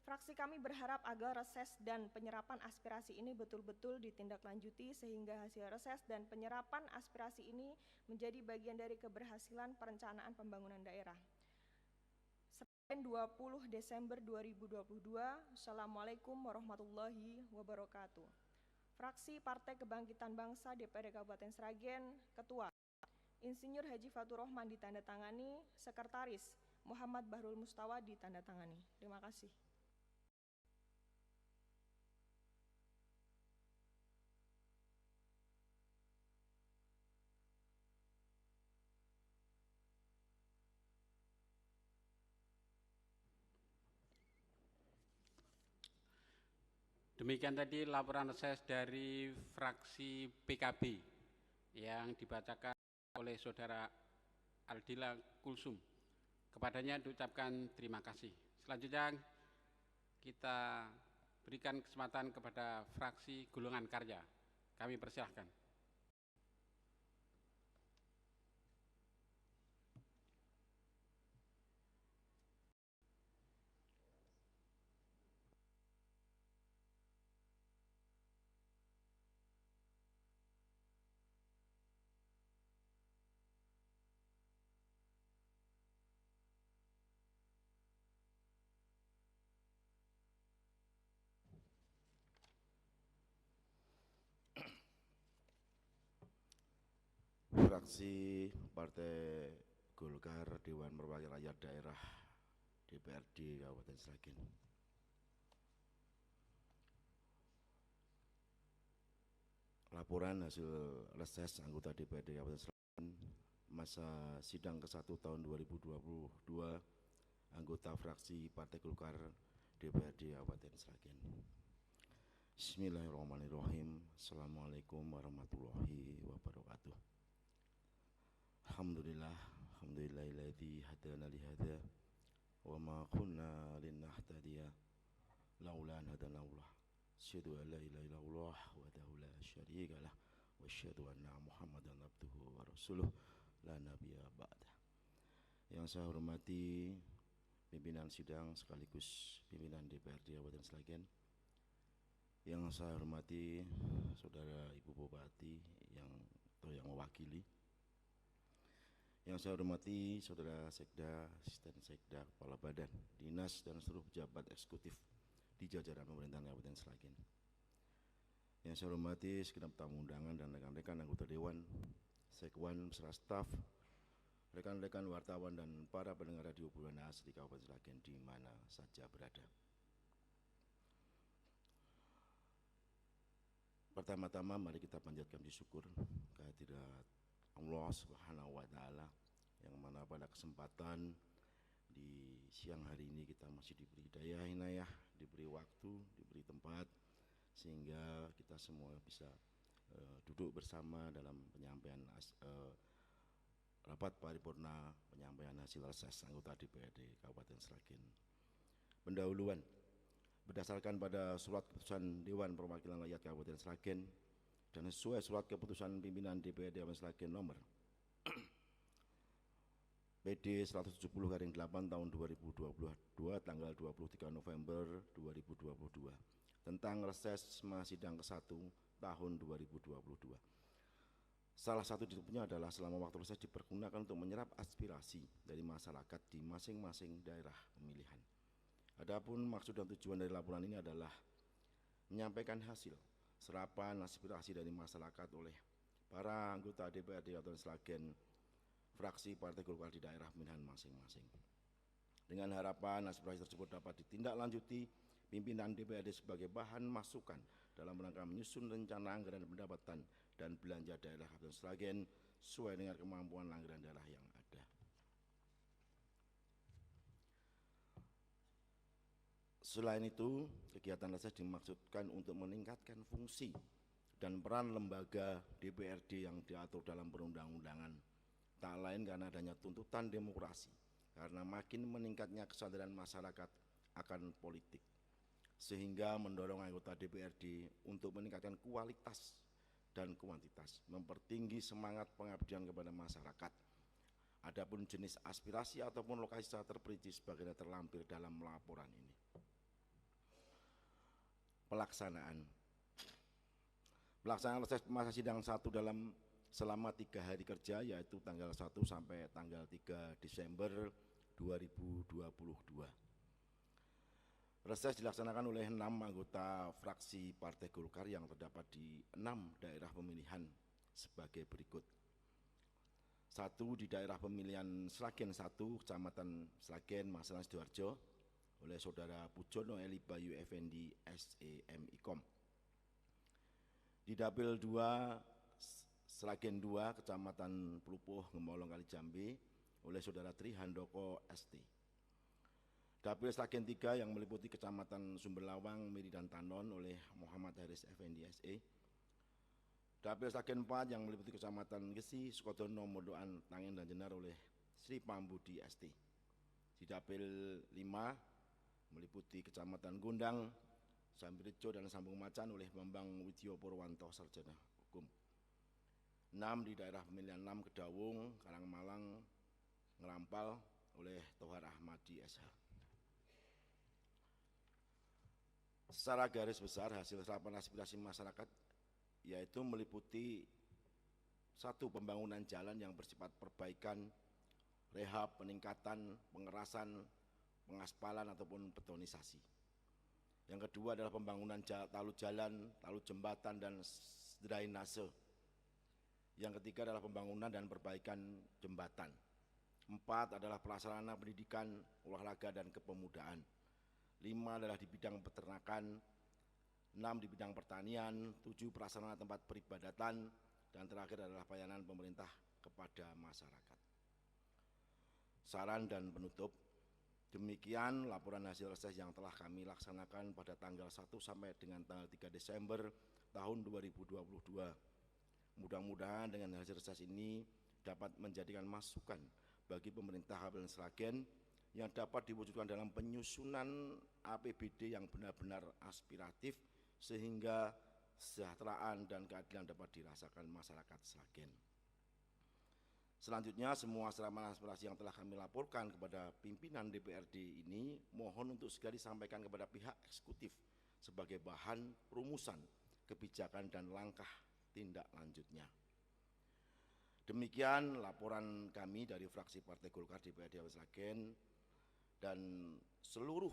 F: Fraksi kami berharap agar reses dan penyerapan aspirasi ini betul-betul ditindaklanjuti sehingga hasil reses dan penyerapan aspirasi ini menjadi bagian dari keberhasilan perencanaan pembangunan daerah. Sragen 20 Desember 2022. Assalamualaikum warahmatullahi wabarakatuh. Fraksi Partai Kebangkitan Bangsa DPRD Kabupaten Sragen, Ketua Insinyur Haji Fatur Rohman ditandatangani, Sekretaris Muhammad Bahrul Mustawa ditandatangani. Terima kasih.
B: Demikian tadi laporan reses dari fraksi PKB yang dibacakan oleh Saudara Aldila Kulsum. Kepadanya diucapkan terima kasih. Selanjutnya kita berikan kesempatan kepada fraksi Golongan Karya. Kami persilahkan.
G: Fraksi Partai Golkar Dewan Perwakilan Rakyat Daerah DPRD Kabupaten Sragen. Laporan hasil reses anggota DPRD Kabupaten Sragen masa sidang ke-1 tahun 2022 anggota fraksi Partai Golkar DPRD Kabupaten Sragen. Bismillahirrahmanirrahim. Assalamualaikum warahmatullahi wabarakatuh. Alhamdulillahilladzi hadana li hadza wa ma kunna linahtadiya laula an hadana Allah. Asyhadu an la ilaha illallah wahdahu la syarika lah wa asyhadu anna Muhammadan abduhu wa rasuluh la nabiyya ba'da. Yang saya hormati pimpinan sidang sekaligus pimpinan DPRD Kabupaten Sragen. Yang saya hormati Saudara Ibu Bupati yang mewakili. Yang saya hormati Saudara Sekda, Asisten Sekda, Kepala Badan, Dinas, dan seluruh pejabat eksekutif di jajaran pemerintahan Kabupaten Sragen. Yang saya hormati segenap tamu undangan dan rekan-rekan anggota Dewan, Sekwan, beserta staf, rekan-rekan wartawan, dan para pendengar radio Buana asli Kabupaten Sragen di mana saja berada. Pertama-tama mari kita panjatkan puji syukur kehadirat Allah Subhanahu wa Ta'ala, yang mana pada kesempatan di siang hari ini kita masih diberi daya inayah, diberi waktu, diberi tempat, sehingga kita semua bisa duduk bersama dalam penyampaian rapat paripurna penyampaian hasil reses anggota DPRD Kabupaten Sragen. Pendahuluan berdasarkan pada surat keputusan Dewan Perwakilan Rakyat Kabupaten Sragen dan sesuai surat keputusan pimpinan DPRD Kabupaten Sragen nomor PD 170/8 tahun 2022 tanggal 23 November 2022 tentang reses masa sidang ke-1 tahun 2022. Salah satu titiknya adalah selama waktu reses dipergunakan untuk menyerap aspirasi dari masyarakat di masing-masing daerah pemilihan. Adapun maksud dan tujuan dari laporan ini adalah menyampaikan hasil serapan aspirasi dari masyarakat oleh para anggota DPRD Kabupaten Sragen fraksi Partai Golkar di daerah pemilihan masing-masing. Dengan harapan aspirasi tersebut dapat ditindaklanjuti pimpinan DPRD sebagai bahan masukan dalam rangka menyusun rencana anggaran pendapatan dan belanja daerah Kabupaten Sragen sesuai dengan kemampuan anggaran daerah yang ada. Selain itu, kegiatan reses dimaksudkan untuk meningkatkan fungsi dan peran lembaga DPRD yang diatur dalam perundang-undangan. Tak lain karena adanya tuntutan demokrasi, karena makin meningkatnya kesadaran masyarakat akan politik, sehingga mendorong anggota DPRD untuk meningkatkan kualitas dan kuantitas, mempertinggi semangat pengabdian kepada masyarakat. Adapun jenis aspirasi ataupun lokasi secara terperinci sebagaimana terlampir dalam laporan ini. Pelaksanaan reses masa sidang 1 selama 3 hari kerja, yaitu tanggal 1 sampai tanggal 3 Desember 2022. Reses dilaksanakan oleh 6 anggota fraksi Partai Golkar yang terdapat di 6 daerah pemilihan sebagai berikut. 1 di daerah pemilihan Sragen 1, Kecamatan Sragen, Masalah Sidoarjo, oleh Saudara Pujono Eli Bayu Effendi SEMIKOM. Di Dapil 2 Sragen 2, Kecamatan Plupuh, Gemolong Kalijambe, oleh Saudara Tri Handoko ST. Dapil Sragen 3 yang meliputi Kecamatan Sumberlawang, Miri dan Tanon, oleh Muhammad Haris Effendi SE. Dapil Sragen 4 yang meliputi Kecamatan Gesi, Sukodono, Mondokan, Tangen dan Jenar, oleh Sri Pambudi ST. Di Dapil 5 meliputi Kecamatan Gondang, Sambirjo dan Sambung Macan, oleh Bambang Widyo Purwanto Sarjana Hukum. 6 di daerah pemilihan 6 Kedawung, Karangmalang, Ngerampal, oleh Tohar Ahmadi SH. Secara garis besar hasil serapan aspirasi masyarakat yaitu meliputi 1 pembangunan jalan yang bersifat perbaikan, rehab, peningkatan, pengerasan, pengaspalan ataupun betonisasi. Yang kedua adalah pembangunan talud jalan, talud jembatan dan drainase. Yang ketiga adalah pembangunan dan perbaikan jembatan. 4 adalah prasarana pendidikan, olahraga dan kepemudaan. 5 adalah di bidang peternakan, 6 di bidang pertanian, 7 prasarana tempat peribadatan, dan terakhir adalah pelayanan pemerintah kepada masyarakat. Saran dan penutup. Demikian laporan hasil reses yang telah kami laksanakan pada tanggal 1 sampai dengan tanggal 3 Desember tahun 2022. Mudah-mudahan dengan hasil reses ini dapat menjadikan masukan bagi pemerintah Kabupaten Sragen yang dapat diwujudkan dalam penyusunan APBD yang benar-benar aspiratif sehingga kesejahteraan dan keadilan dapat dirasakan masyarakat Sragen. Selanjutnya, semua serapan aspirasi yang telah kami laporkan kepada pimpinan DPRD ini mohon untuk segera disampaikan kepada pihak eksekutif sebagai bahan rumusan kebijakan dan langkah tindak lanjutnya. Demikian laporan kami dari fraksi Partai Golkar DPRD Kabupaten Sragen, dan seluruh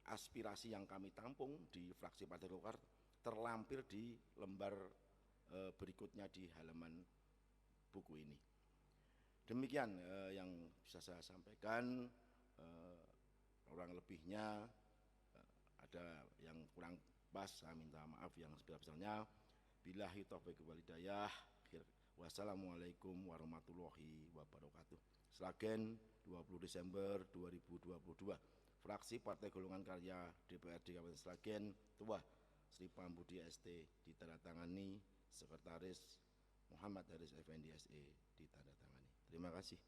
G: aspirasi yang kami tampung di fraksi Partai Golkar terlampir di lembar berikutnya di halaman buku ini. Demikian yang bisa saya sampaikan. Kurang lebihnya ada yang kurang pas, saya minta maaf yang sebesar-besarnya. Billahi taufiq wal hidayah. Wassalamualaikum warahmatullahi wabarakatuh. Sragen, 20 Desember 2022. Fraksi Partai Golongan Karya DPRD Kabupaten Sragen, Tuah Sri Pambudi ST, ditandatangani Sekretaris Muhammad Haris Effendi SE, ditandatangani. Terima kasih.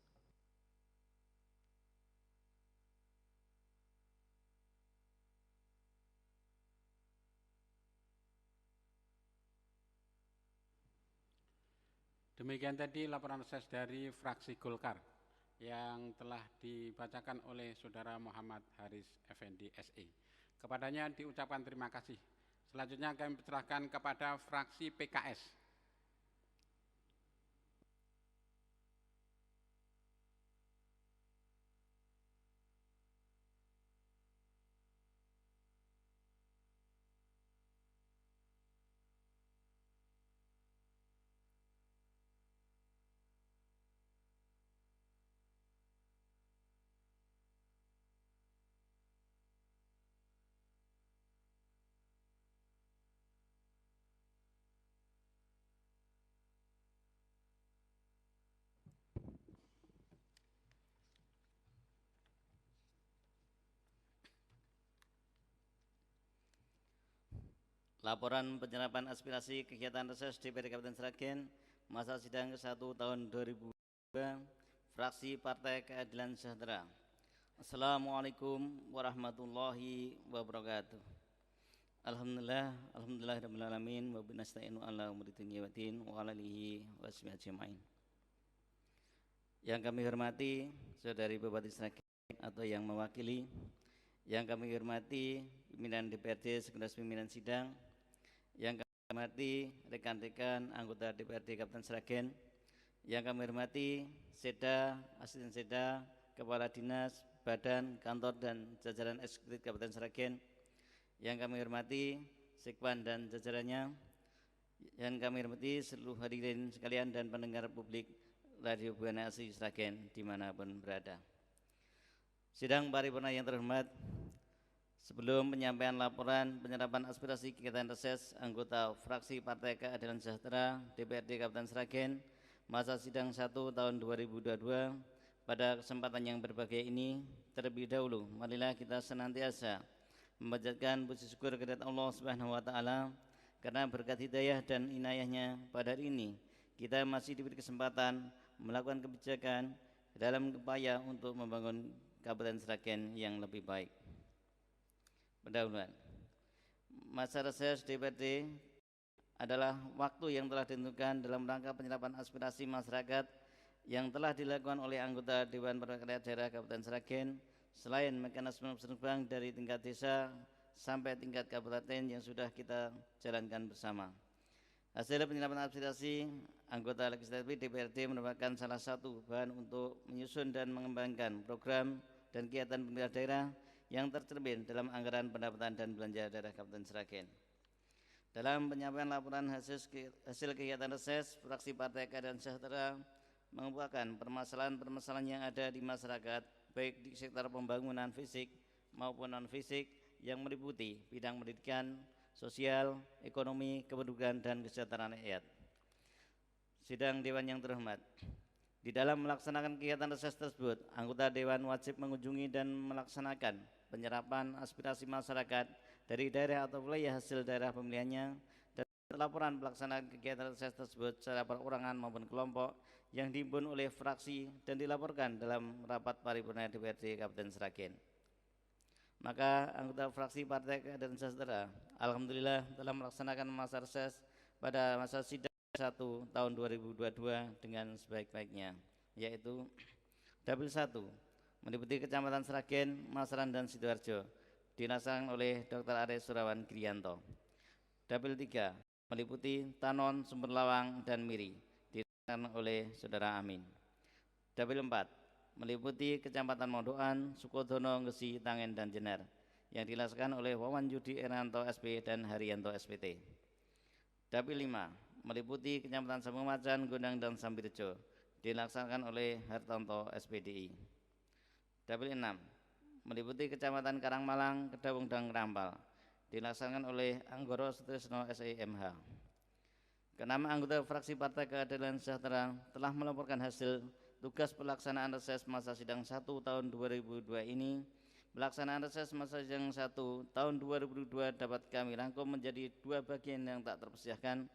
B: Demikian tadi laporan reses dari fraksi Golkar yang telah dibacakan oleh Saudara Muhammad Haris Effendi SE. Kepadanya diucapkan terima kasih. Selanjutnya kami persilahkan kepada fraksi PKS.
H: Laporan penyerapan aspirasi kegiatan reses DPRD Kabupaten Sragen masa sidang ke-1 tahun 2002 fraksi Partai Keadilan Sejahtera. Assalamualaikum warahmatullahi wabarakatuh. Alhamdulillah rabbil alamin wa binasta'inu ala umuri dunya waddin wa ala alihi washabihi ajmain. Yang kami hormati Saudari Bupati Sragen atau yang mewakili, yang kami hormati pimpinan DPRD segenap pimpinan sidang, yang kami hormati rekan-rekan anggota DPRD Kabupaten Sragen, yang kami hormati Seda, asisten Seda, kepala dinas, badan, kantor dan jajaran eksekutif Kabupaten Sragen, yang kami hormati Sekwan dan jajarannya, yang kami hormati seluruh hadirin sekalian dan pendengar publik Radio Buana Asri Sragen dimanapun berada. Sidang paripurna yang terhormat, sebelum penyampaian laporan penyerapan aspirasi kegiatan reses anggota fraksi Partai Keadilan Sejahtera DPRD Kabupaten Sragen masa sidang 1 tahun 2022, pada kesempatan yang berbahagia ini, terlebih dahulu marilah kita senantiasa memanjatkan puji syukur kehadirat Allah Subhanahu wa taala karena berkat hidayah dan inayahnya pada hari ini kita masih diberi kesempatan melakukan kebijakan dalam upaya untuk membangun Kabupaten Sragen yang lebih baik. Pendahuluan, masa reses DPRD adalah waktu yang telah ditentukan dalam rangka penyerapan aspirasi masyarakat yang telah dilakukan oleh anggota Dewan Perwakilan Daerah Kabupaten Sragen, selain mekanisme serbang dari tingkat desa sampai tingkat kabupaten yang sudah kita jalankan bersama. Hasil penyerapan aspirasi anggota legislatif DPRD merupakan salah satu bahan untuk menyusun dan mengembangkan program dan kegiatan pemerintah daerah yang tercermin dalam anggaran pendapatan dan belanja daerah Kabupaten Sragen. Dalam penyampaian laporan hasil kegiatan reses, fraksi Partai Keadilan Sejahtera mengupakan permasalahan-permasalahan yang ada di masyarakat, baik di sektor pembangunan fisik maupun non-fisik, yang meliputi bidang pendidikan, sosial, ekonomi, kependudukan, dan kesejahteraan rakyat. Sidang Dewan yang terhormat, di dalam melaksanakan kegiatan reses tersebut, anggota Dewan wajib mengunjungi dan melaksanakan penyerapan aspirasi masyarakat dari daerah atau wilayah hasil daerah pemilihannya, dan laporan pelaksanaan kegiatan reses tersebut secara perorangan maupun kelompok yang dihimpun oleh fraksi dan dilaporkan dalam rapat paripurna DPRD Kabupaten Sragen. Maka anggota fraksi Partai Keadilan Sejahtera alhamdulillah telah melaksanakan masa reses pada masa sidang 1 tahun 2022 dengan sebaik-baiknya, yaitu Dapil 1 meliputi Kecamatan Sragen, Masaran, dan Sidoarjo, dilaksanakan oleh Dr. Ares Surawan Grianto. Dapil 3 meliputi Tanon, Sumberlawang, dan Miri, dilaksanakan oleh Saudara Amin. Dapil 4 meliputi Kecamatan Mondokan, Sukodono, Ngesi, Tangen, dan Jenar, yang dilaksanakan oleh Wawan Yudi Ernanto SP dan Haryanto SPT. Dapil 5 meliputi Kecamatan Sambung Macan, Gondang, dan Sambirejo, dilaksanakan oleh Hartanto SPDI. Dapil 6 meliputi Kecamatan Karangmalang, Kedawung, dan Rampal, dilaksanakan oleh Anggoro Sutrisno SIMH. Keenam anggota fraksi Partai Keadilan Sejahtera telah melaporkan hasil tugas pelaksanaan reses masa sidang 1 tahun 2002 ini. Pelaksanaan reses masa sidang 1 tahun 2002 dapat kami rangkum menjadi 2 bagian yang tak terpisahkan,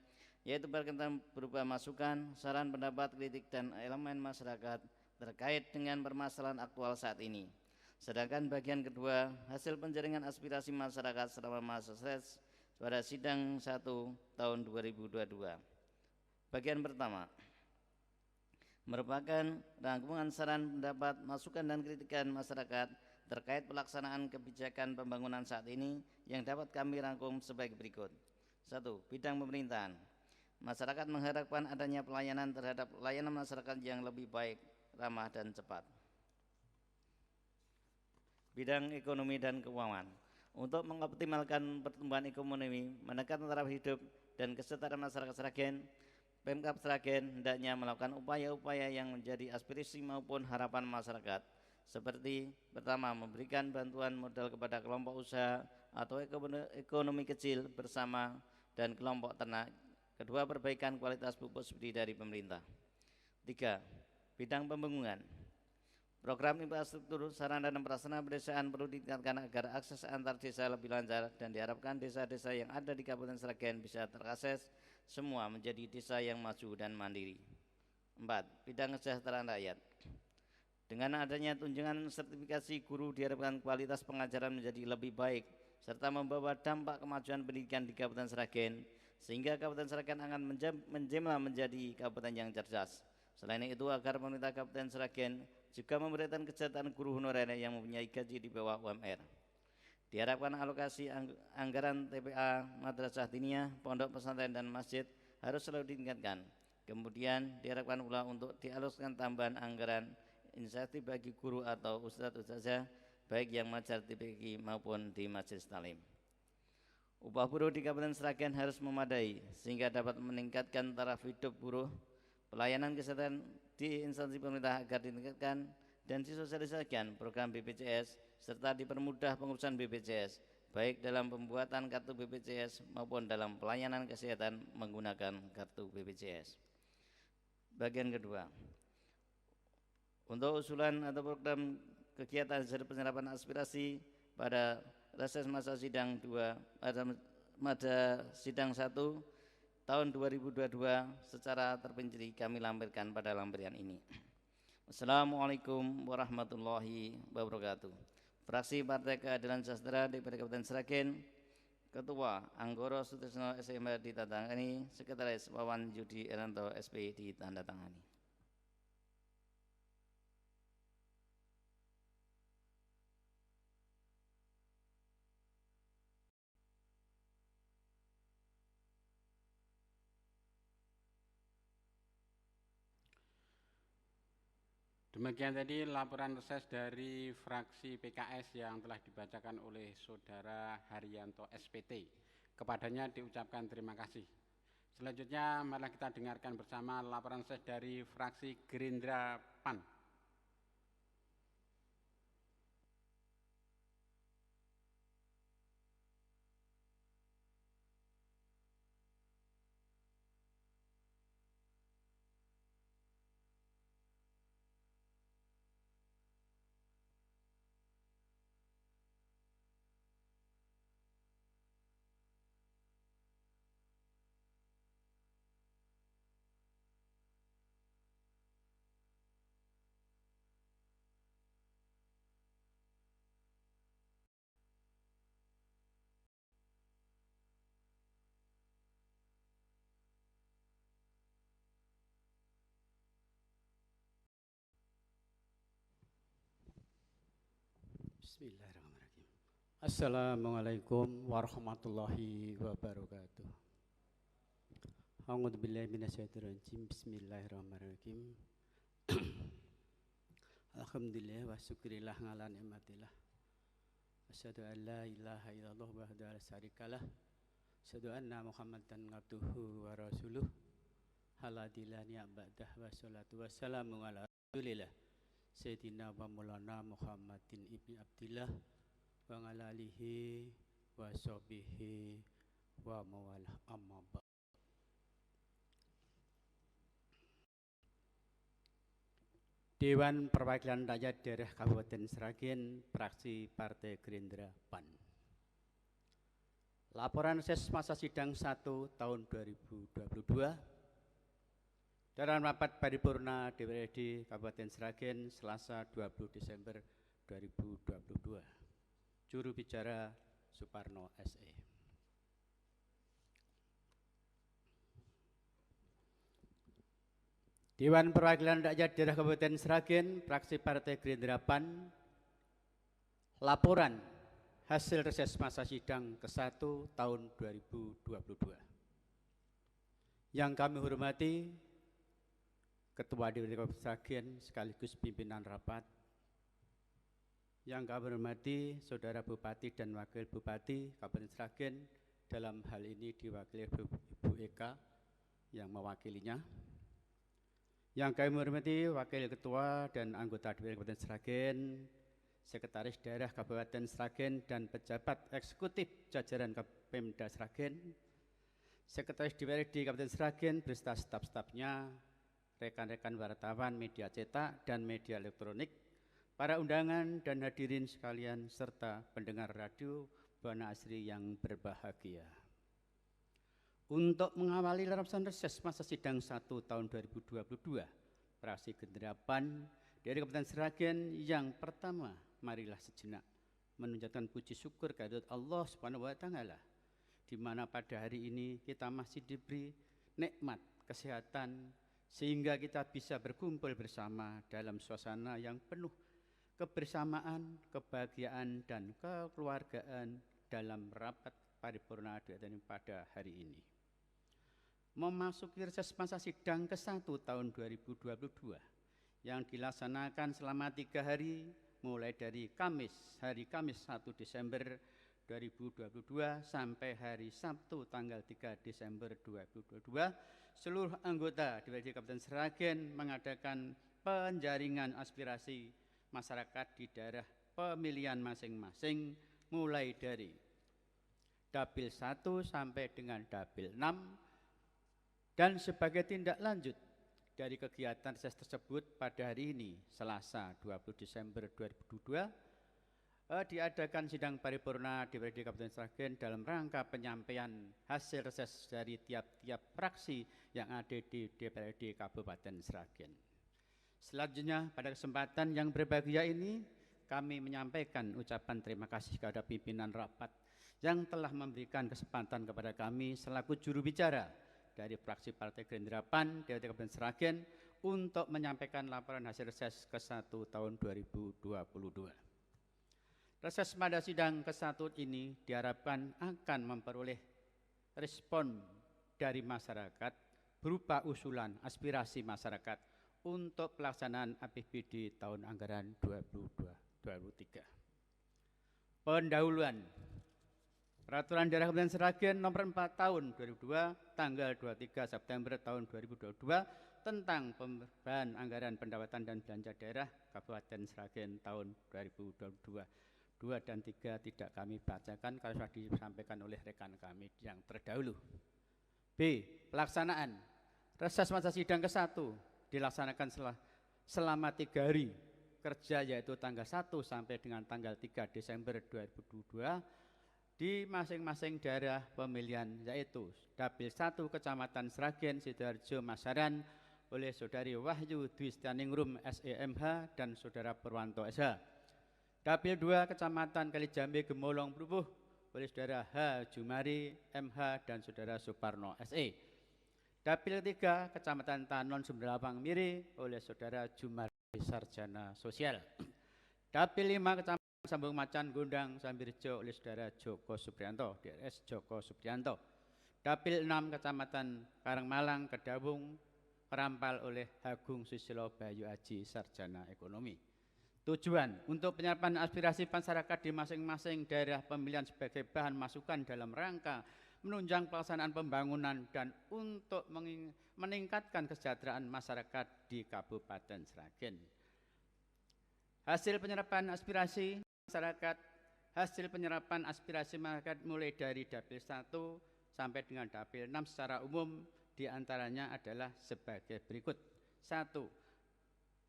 H: yaitu berkaitan berupa masukan, saran, pendapat, kritik, dan elemen masyarakat terkait dengan permasalahan aktual saat ini. Sedangkan bagian kedua, hasil penjaringan aspirasi masyarakat selama masa reses pada sidang 1 tahun 2022. Bagian pertama merupakan rangkuman saran, pendapat, masukan, dan kritikan masyarakat terkait pelaksanaan kebijakan pembangunan saat ini yang dapat kami rangkum sebagai berikut. 1. Bidang pemerintahan. Masyarakat mengharapkan adanya pelayanan terhadap layanan masyarakat yang lebih baik, ramah, dan cepat. Bidang ekonomi dan keuangan. Untuk mengoptimalkan pertumbuhan ekonomi, menekan taraf hidup, dan kesejahteraan masyarakat Sragen, Pemkab Sragen hendaknya melakukan upaya-upaya yang menjadi aspirasi maupun harapan masyarakat, seperti pertama, memberikan bantuan modal kepada kelompok usaha atau ekonomi kecil bersama dan kelompok ternak. Kedua, perbaikan kualitas pupuk subsidi dari pemerintah. 3. Bidang pembangunan. Program infrastruktur sarana dan prasarana pedesaan perlu ditingkatkan agar akses antar desa lebih lancar dan diharapkan desa-desa yang ada di Kabupaten Sragen bisa terakses semua menjadi desa yang maju dan mandiri. 4. Bidang kesejahteraan rakyat. Dengan adanya tunjangan sertifikasi guru diharapkan kualitas pengajaran menjadi lebih baik serta membawa dampak kemajuan pendidikan di Kabupaten Sragen sehingga Kabupaten Sragen akan menjelma menjadi kabupaten yang cerdas. Selain itu agar pemerintah Kabupaten Sragen juga memberikan kesejahteraan guru honorer yang mempunyai gaji di bawah UMR. Diharapkan alokasi anggaran TPA, madrasah diniyah, pondok pesantren dan masjid harus selalu ditingkatkan. Kemudian diharapkan pula untuk dialokasikan tambahan anggaran insentif bagi guru atau ustadz-ustazah baik yang mengajar di PKI maupun di majelis talim. Upah buruh di Kabupaten Sragen harus memadai sehingga dapat meningkatkan taraf hidup buruh. Pelayanan kesehatan di instansi pemerintah agar ditingkatkan dan disosialisasikan program BPJS serta dipermudah pengurusan BPJS baik dalam pembuatan kartu BPJS maupun dalam pelayanan kesehatan menggunakan kartu BPJS. Bagian kedua, untuk usulan atau program kegiatan hasil penyerapan aspirasi pada reses masa sidang 2 pada sidang 1 tahun 2022 secara terperinci kami lampirkan pada lampiran ini. Assalamualaikum warahmatullahi wabarakatuh. Fraksi Partai Keadilan Sejahtera DPRD Kabupaten Sragen, Ketua Anggoro Sutrisno SMR ditandatangani, Sekretaris Wawan Yudi Eranto SP ditandatangani.
B: Demikian tadi laporan reses dari fraksi PKS yang telah dibacakan oleh Saudara Haryanto SPT. Kepadanya diucapkan terima kasih. Selanjutnya mari kita dengarkan bersama laporan reses dari fraksi Gerindra PAN.
I: Bismillahirrahmanirrahim. Assalamualaikum warahmatullahi wabarakatuh. A'udzubillahi minasyaitonirrajim. Bismillahirrahmanirrahim. Alhamdulillah wa syukrillah ala nikmatillah. Asyhadu an la ilaha illallah wahdahu la syarikalah. Asyhadu anna Muhammadan abduhu wa rasuluh. Haladillah ni'abadah wa salatu wassalamu ala rasulillah. Sayyidina wa maulana Muhammadin ibni Abdillah wa ala alihi wa sahbihi wa mawalah amma ba'd. Dewan Perwakilan Rakyat Daerah Kabupaten Sragen, fraksi Partai Gerindra PAN. Laporan reses masa sidang 1 tahun 2022 dalam rapat paripurna DPRD Kabupaten Sragen Selasa 20 Desember 2022. Juru bicara Suparno SE. Dewan Perwakilan Rakyat Daerah Kabupaten Sragen, fraksi Partai Gerindra PAN, laporan hasil reses masa sidang ke-1 tahun 2022. Yang kami hormati Ketua DPRD Kabupaten Sragen sekaligus pimpinan rapat, yang kami hormati Saudara Bupati dan Wakil Bupati Kabupaten Sragen, dalam hal ini diwakili Ibu Eka yang mewakilinya. Yang kami hormati Wakil Ketua dan anggota DPRD Kabupaten Sragen, Sekretaris Daerah Kabupaten Sragen dan pejabat eksekutif jajaran Pemda Sragen, Sekretaris DPRD Kabupaten Sragen beserta staf-stafnya, rekan-rekan wartawan media cetak dan media elektronik, para undangan dan hadirin sekalian, serta pendengar radio Buana Asri yang berbahagia. Untuk mengawali rapat reses masa sidang 1 tahun 2022, fraksi Gerindra-PAN dari Kabupaten Sragen yang pertama, marilah sejenak menunjukkan puji syukur kehadirat Allah Subhanahu wa Ta'ala, di mana pada hari ini kita masih diberi nikmat kesehatan sehingga kita bisa berkumpul bersama dalam suasana yang penuh kebersamaan, kebahagiaan, dan kekeluargaan dalam rapat paripurna ini pada hari ini. Memasuki reses masa sidang ke-1 tahun 2022 yang dilaksanakan selama 3 hari mulai dari hari Kamis 1 Desember 2022 sampai hari Sabtu tanggal 3 Desember 2022, seluruh anggota DPRD Kabupaten Sragen mengadakan penjaringan aspirasi masyarakat di daerah pemilihan masing-masing mulai dari Dapil 1 sampai dengan Dapil 6, dan sebagai tindak lanjut dari kegiatan reses tersebut pada hari ini Selasa 20 Desember 2022 diadakan sidang paripurna DPRD Kabupaten Sragen dalam rangka penyampaian hasil reses dari tiap-tiap fraksi yang ada di DPRD Kabupaten Sragen. Selanjutnya pada kesempatan yang berbahagia ini kami menyampaikan ucapan terima kasih kepada pimpinan rapat yang telah memberikan kesempatan kepada kami selaku juru bicara dari fraksi Partai Gerindra-PAN DPRD Kabupaten Sragen untuk menyampaikan laporan hasil reses ke-1 tahun 2022. Reses pada sidang ke-1 ini diharapkan akan memperoleh respon dari masyarakat berupa usulan aspirasi masyarakat untuk pelaksanaan APBD tahun anggaran 2023. Pendahuluan Peraturan Daerah Kabupaten Sragen nomor 4 tahun 2002 tanggal 23 September tahun 2022 tentang pembahasan anggaran pendapatan dan belanja daerah Kabupaten Sragen tahun 2022. 2 dan 3 tidak kami bacakan karena sudah disampaikan oleh rekan kami yang terdahulu. B. Pelaksanaan reses masa sidang ke-1 dilaksanakan selama 3 hari kerja, yaitu tanggal 1 sampai dengan tanggal 3 Desember 2022 di masing-masing daerah pemilihan, yaitu Dapil 1 Kecamatan Sragen Sidoarjo Masaran oleh Saudari Wahyu Dwi Stianingrum SEMH dan Saudara Purwanto SH. Dapil 2 Kecamatan Kalijambe Gemolong Brubuh oleh Saudara H. Jumari MH dan Saudara Suparno SE. Dapil 3 Kecamatan Tanon Sumberlapang Miri oleh Saudara Jumari Sarjana Sosial. Dapil 5 Kecamatan Sambung Macan Gondang Sambirjo oleh Saudara Joko Supriyanto, DRS Joko Supriyanto. Dapil 6 Kecamatan Karangmalang Kedawung Kerampal oleh Agung Susilo Bayu Aji Sarjana Ekonomi. Tujuan untuk penyerapan aspirasi masyarakat di masing-masing daerah pemilihan sebagai bahan masukan dalam rangka menunjang pelaksanaan pembangunan dan untuk meningkatkan kesejahteraan masyarakat di Kabupaten Sragen. Hasil penyerapan aspirasi masyarakat mulai dari Dapil 1 sampai dengan Dapil 6 secara umum diantaranya adalah sebagai berikut. 1.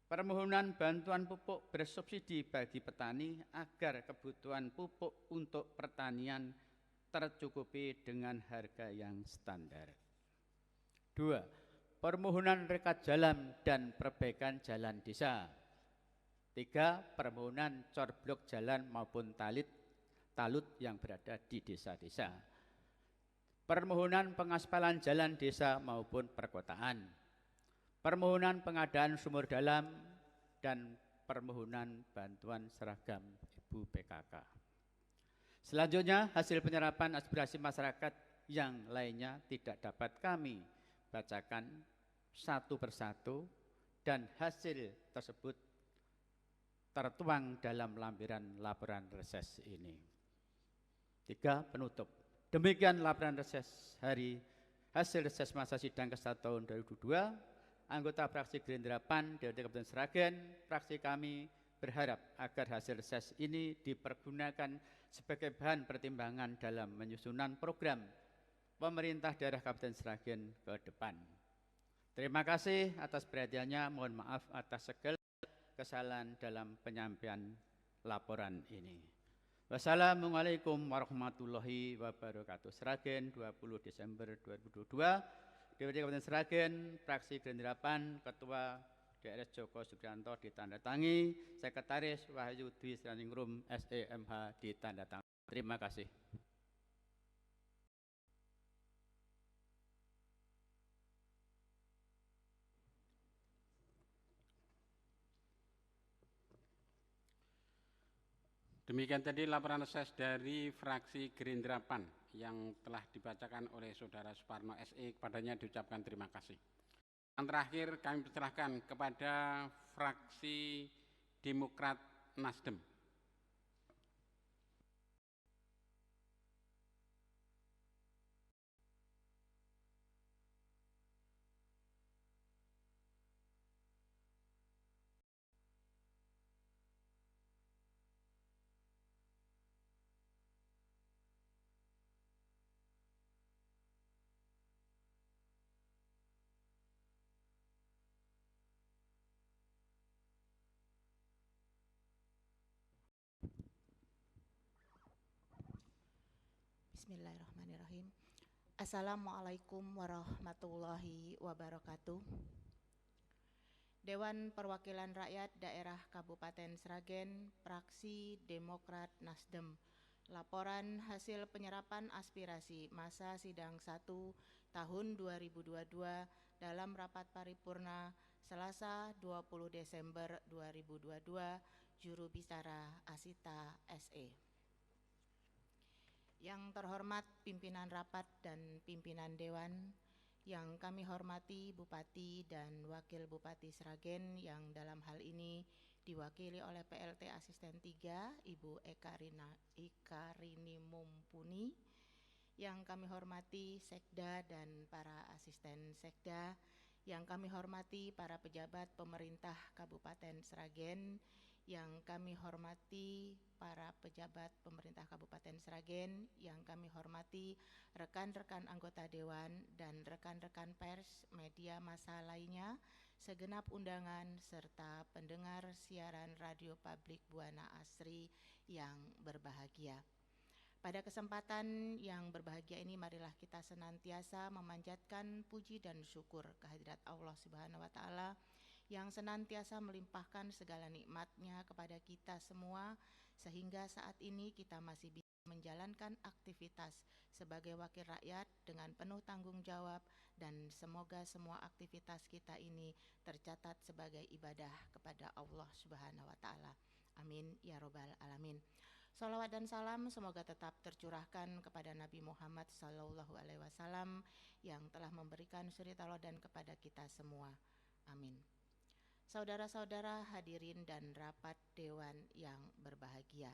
I: Permohonan bantuan pupuk bersubsidi bagi petani agar kebutuhan pupuk untuk pertanian tercukupi dengan harga yang standar. 2. Permohonan rekat jalan dan perbaikan jalan desa. 3. Permohonan corblok jalan maupun talut yang berada di desa-desa. Permohonan pengaspalan jalan desa maupun perkotaan. Permohonan pengadaan sumur dalam dan permohonan bantuan seragam ibu PKK. Selanjutnya, hasil penyerapan aspirasi masyarakat yang lainnya tidak dapat kami bacakan satu persatu dan hasil tersebut tertuang dalam lampiran laporan reses ini. 3. Penutup. Demikian laporan reses hasil reses masa sidang ke-1 tahun 2022. Anggota fraksi Gerindra-PAN DPRD Kabupaten Sragen, fraksi kami berharap agar hasil reses ini dipergunakan sebagai bahan pertimbangan dalam menyusunan program pemerintah daerah Kabupaten Sragen ke depan. Terima kasih atas perhatiannya, mohon maaf atas segala kesalahan dalam penyampaian laporan ini. Wassalamualaikum warahmatullahi wabarakatuh. Sragen 20 Desember 2022. DPRD Kabupaten Sragen, fraksi Gerindra PAN, Ketua DRS Joko Supriyanto ditandatangi, Sekretaris Wahyu Dwi Sraningrum SEMH ditandatangi. Terima kasih.
B: Demikian tadi laporan reses dari fraksi Gerindra PAN yang telah dibacakan oleh Saudara Suparno SE, kepadanya diucapkan terima kasih. Yang terakhir kami persilahkan kepada fraksi Demokrat Nasdem.
J: Bismillahirrahmanirrahim. Assalamualaikum warahmatullahi wabarakatuh. Dewan Perwakilan Rakyat Daerah Kabupaten Sragen, fraksi Demokrat Nasdem. Laporan hasil penyerapan aspirasi masa sidang 1 tahun 2022 dalam rapat paripurna Selasa 20 Desember 2022, juru bicara Asita SE. Yang terhormat pimpinan rapat dan pimpinan dewan, yang kami hormati Bupati dan Wakil Bupati Sragen yang dalam hal ini diwakili oleh PLT Asisten 3 Ibu Eka Rini Mumpuni, yang kami hormati Sekda dan para asisten Sekda, yang kami hormati para pejabat pemerintah Kabupaten Sragen, yang kami hormati para pejabat pemerintah Kabupaten Sragen, yang kami hormati rekan-rekan anggota Dewan dan rekan-rekan pers, media massa lainnya, segenap undangan, serta pendengar siaran radio publik Buana Asri yang berbahagia. Pada kesempatan yang berbahagia ini, marilah kita senantiasa memanjatkan puji dan syukur kehadirat Allah Subhanahu wa Ta'ala yang senantiasa melimpahkan segala nikmat-Nya kepada kita semua, sehingga saat ini kita masih bisa menjalankan aktivitas sebagai wakil rakyat dengan penuh tanggung jawab, dan semoga semua aktivitas kita ini tercatat sebagai ibadah kepada Allah Subhanahu wa Ta'ala. Amin ya robbal alamin. Salawat dan salam semoga tetap tercurahkan kepada Nabi Muhammad SAW yang telah memberikan suri tauladan kepada kita semua. Amin. Saudara-saudara hadirin dan rapat dewan yang berbahagia,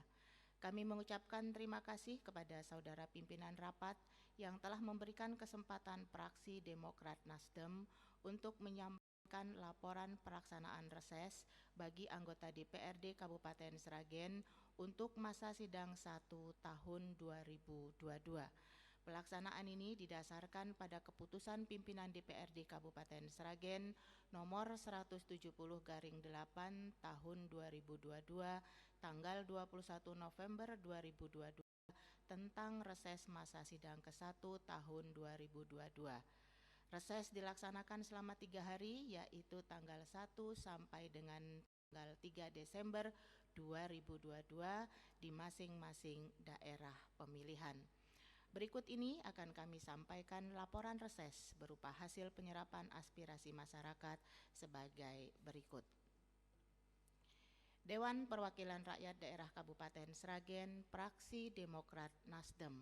J: kami mengucapkan terima kasih kepada saudara pimpinan rapat yang telah memberikan kesempatan fraksi Demokrat Nasdem untuk menyampaikan laporan pelaksanaan reses bagi anggota DPRD Kabupaten Sragen untuk masa sidang 1 tahun 2022. Pelaksanaan ini didasarkan pada keputusan pimpinan DPRD Kabupaten Sragen nomor 170/8 tahun 2022 tanggal 21 November 2022 tentang reses masa sidang ke-1 tahun 2022. Reses dilaksanakan selama 3 hari, yaitu tanggal 1 sampai dengan tanggal 3 Desember 2022 di masing-masing daerah pemilihan. Berikut ini akan kami sampaikan laporan reses berupa hasil penyerapan aspirasi masyarakat sebagai berikut. Dewan Perwakilan Rakyat Daerah Kabupaten Sragen, fraksi Demokrat Nasdem.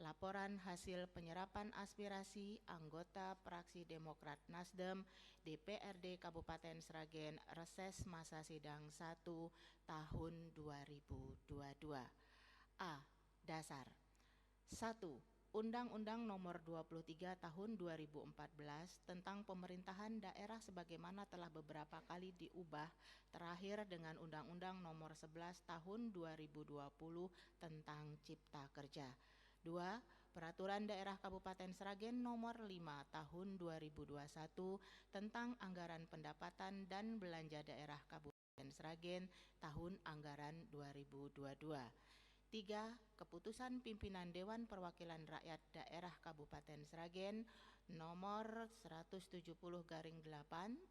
J: Laporan hasil penyerapan aspirasi anggota fraksi Demokrat Nasdem DPRD Kabupaten Sragen reses masa sidang 1 tahun 2022. A. Dasar. 1. Undang-Undang Nomor 23 Tahun 2014 tentang Pemerintahan Daerah sebagaimana telah beberapa kali diubah, terakhir dengan Undang-Undang Nomor 11 Tahun 2020 tentang Cipta Kerja. 2. Peraturan Daerah Kabupaten Sragen Nomor 5 Tahun 2021 tentang Anggaran Pendapatan dan Belanja Daerah Kabupaten Sragen tahun anggaran 2022. 3. Keputusan Pimpinan Dewan Perwakilan Rakyat Daerah Kabupaten Sragen nomor 170/8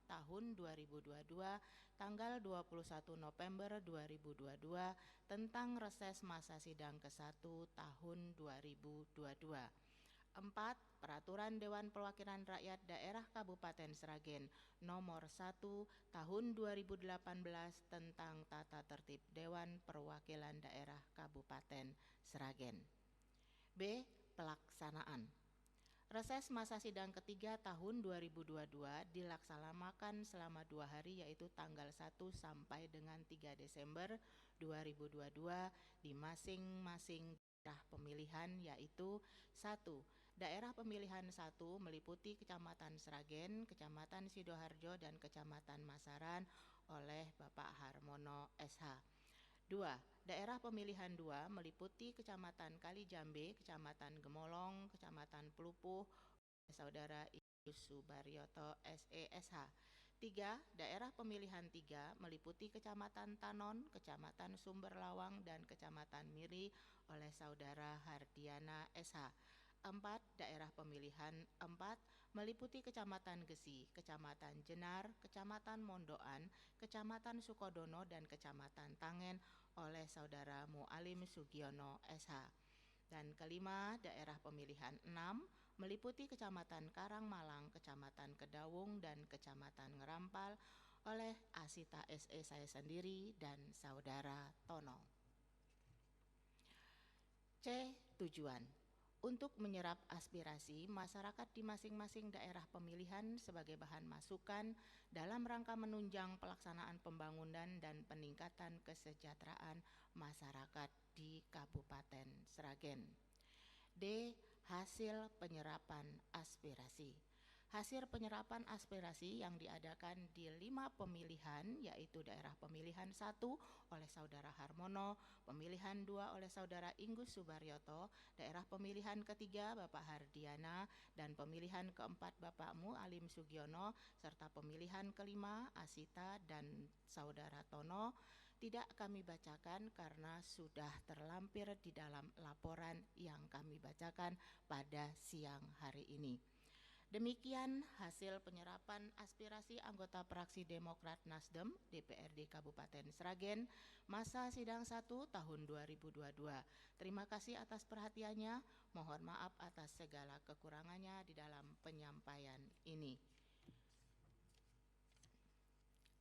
J: tahun 2022 tanggal 21 November 2022 tentang reses masa sidang ke-1 tahun 2022. 4. Peraturan Dewan Perwakilan Rakyat Daerah Kabupaten Sragen nomor 1 tahun 2018 tentang tata tertib Dewan Perwakilan Daerah Kabupaten Sragen. B. Pelaksanaan. Reses masa sidang ketiga tahun 2022 dilaksanakan selama 2 hari, yaitu tanggal 1 sampai dengan 3 Desember 2022 di masing-masing daerah pemilihan, yaitu 1. Daerah pemilihan 1 meliputi Kecamatan Sragen, Kecamatan Sidoharjo, dan Kecamatan Masaran oleh Bapak Harmono SH. 2. Daerah pemilihan 2 meliputi Kecamatan Kalijambe, Kecamatan Gemolong, Kecamatan Pelupuh oleh Saudara Ibu Subaryoto SESH. 3. Daerah pemilihan 3 meliputi Kecamatan Tanon, Kecamatan Sumberlawang, dan Kecamatan Miri oleh Saudara Hardiana SH. 4. Daerah pemilihan 4 meliputi Kecamatan Gesi, Kecamatan Jenar, Kecamatan Mondoan, Kecamatan Sukodono, dan Kecamatan Tangen oleh Saudara Mualim Sugiono SH. Dan kelima, daerah pemilihan 6 meliputi Kecamatan Karangmalang, Kecamatan Kedawung, dan Kecamatan Ngerampal oleh Asita SE saya sendiri dan Saudara Tono. C. Tujuan. Untuk menyerap aspirasi masyarakat di masing-masing daerah pemilihan sebagai bahan masukan dalam rangka menunjang pelaksanaan pembangunan dan peningkatan kesejahteraan masyarakat di Kabupaten Sragen. D. Hasil penyerapan aspirasi. Hasil penyerapan aspirasi yang diadakan di 5 pemilihan, yaitu daerah pemilihan 1 oleh Saudara Harmono, pemilihan 2 oleh Saudara Inggus Subaryoto, daerah pemilihan ketiga Bapak Hardiana, dan pemilihan keempat Bapak Mualim Sugiono, serta pemilihan kelima Asita dan Saudara Tono, tidak kami bacakan karena sudah terlampir di dalam laporan yang kami bacakan pada siang hari ini. Demikian hasil penyerapan aspirasi anggota fraksi Demokrat Nasdem DPRD Kabupaten Sragen masa sidang 1 tahun 2022. Terima kasih atas perhatiannya. Mohon maaf atas segala kekurangannya di dalam penyampaian ini.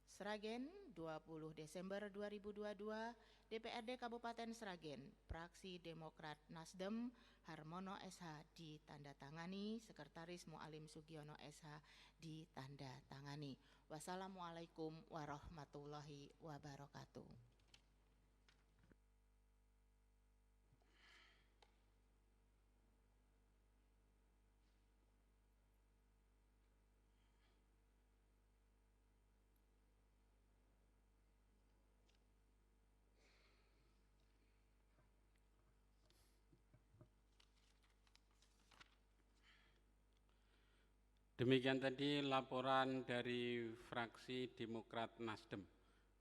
J: Sragen, 20 Desember 2022, DPRD Kabupaten Sragen, fraksi Demokrat Nasdem, Harmono SH ditandatangani, Sekretaris Mualim Sugiono SH ditandatangani. Wassalamualaikum warahmatullahi wabarakatuh.
B: Demikian tadi laporan dari fraksi Demokrat Nasdem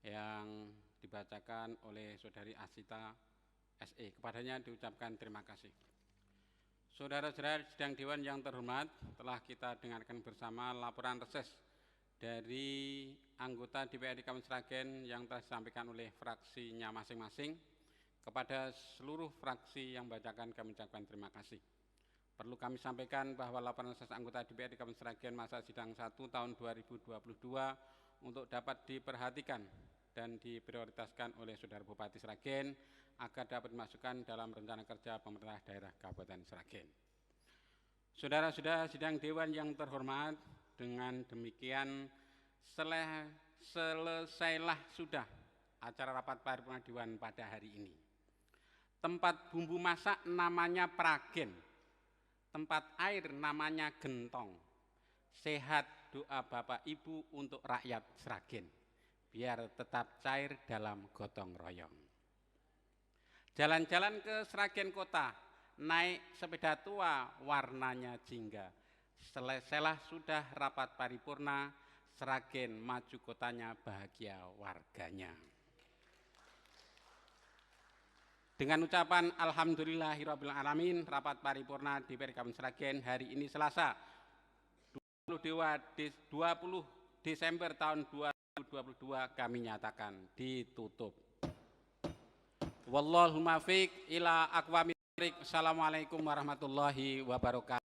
B: yang dibacakan oleh Saudari Asita SE. Kepadanya diucapkan terima kasih. Saudara-saudara sidang Dewan yang terhormat, telah kita dengarkan bersama laporan reses dari anggota DPRD Kabupaten Sragen yang telah disampaikan oleh fraksinya masing-masing. Kepada seluruh fraksi yang membacakan kami ucapkan terima kasih. Perlu kami sampaikan bahwa laporan reses anggota DPRD Kabupaten Sragen masa sidang 1 tahun 2022 untuk dapat diperhatikan dan diprioritaskan oleh Saudara Bupati Sragen agar dapat dimasukkan dalam rencana kerja pemerintah daerah Kabupaten Sragen. Saudara-saudara sidang Dewan yang terhormat, dengan demikian selesailah sudah acara rapat paripurna Dewan pada hari ini. Tempat bumbu masak namanya Pragen. Tempat air namanya Gentong. Sehat doa Bapak Ibu untuk rakyat Sragen, biar tetap cair dalam gotong royong. Jalan-jalan ke Sragen Kota, naik sepeda tua warnanya jingga. Selesailah sudah rapat paripurna, Sragen maju kotanya, bahagia warganya. Dengan ucapan alhamdulillahirabbil alamin, rapat paripurna DPRD Kabupaten Sragen hari ini Selasa 20 Desember tahun 2022 kami nyatakan ditutup. Wallahul muwaffiq ila aqwamit thoriq. Assalamualaikum warahmatullahi wabarakatuh.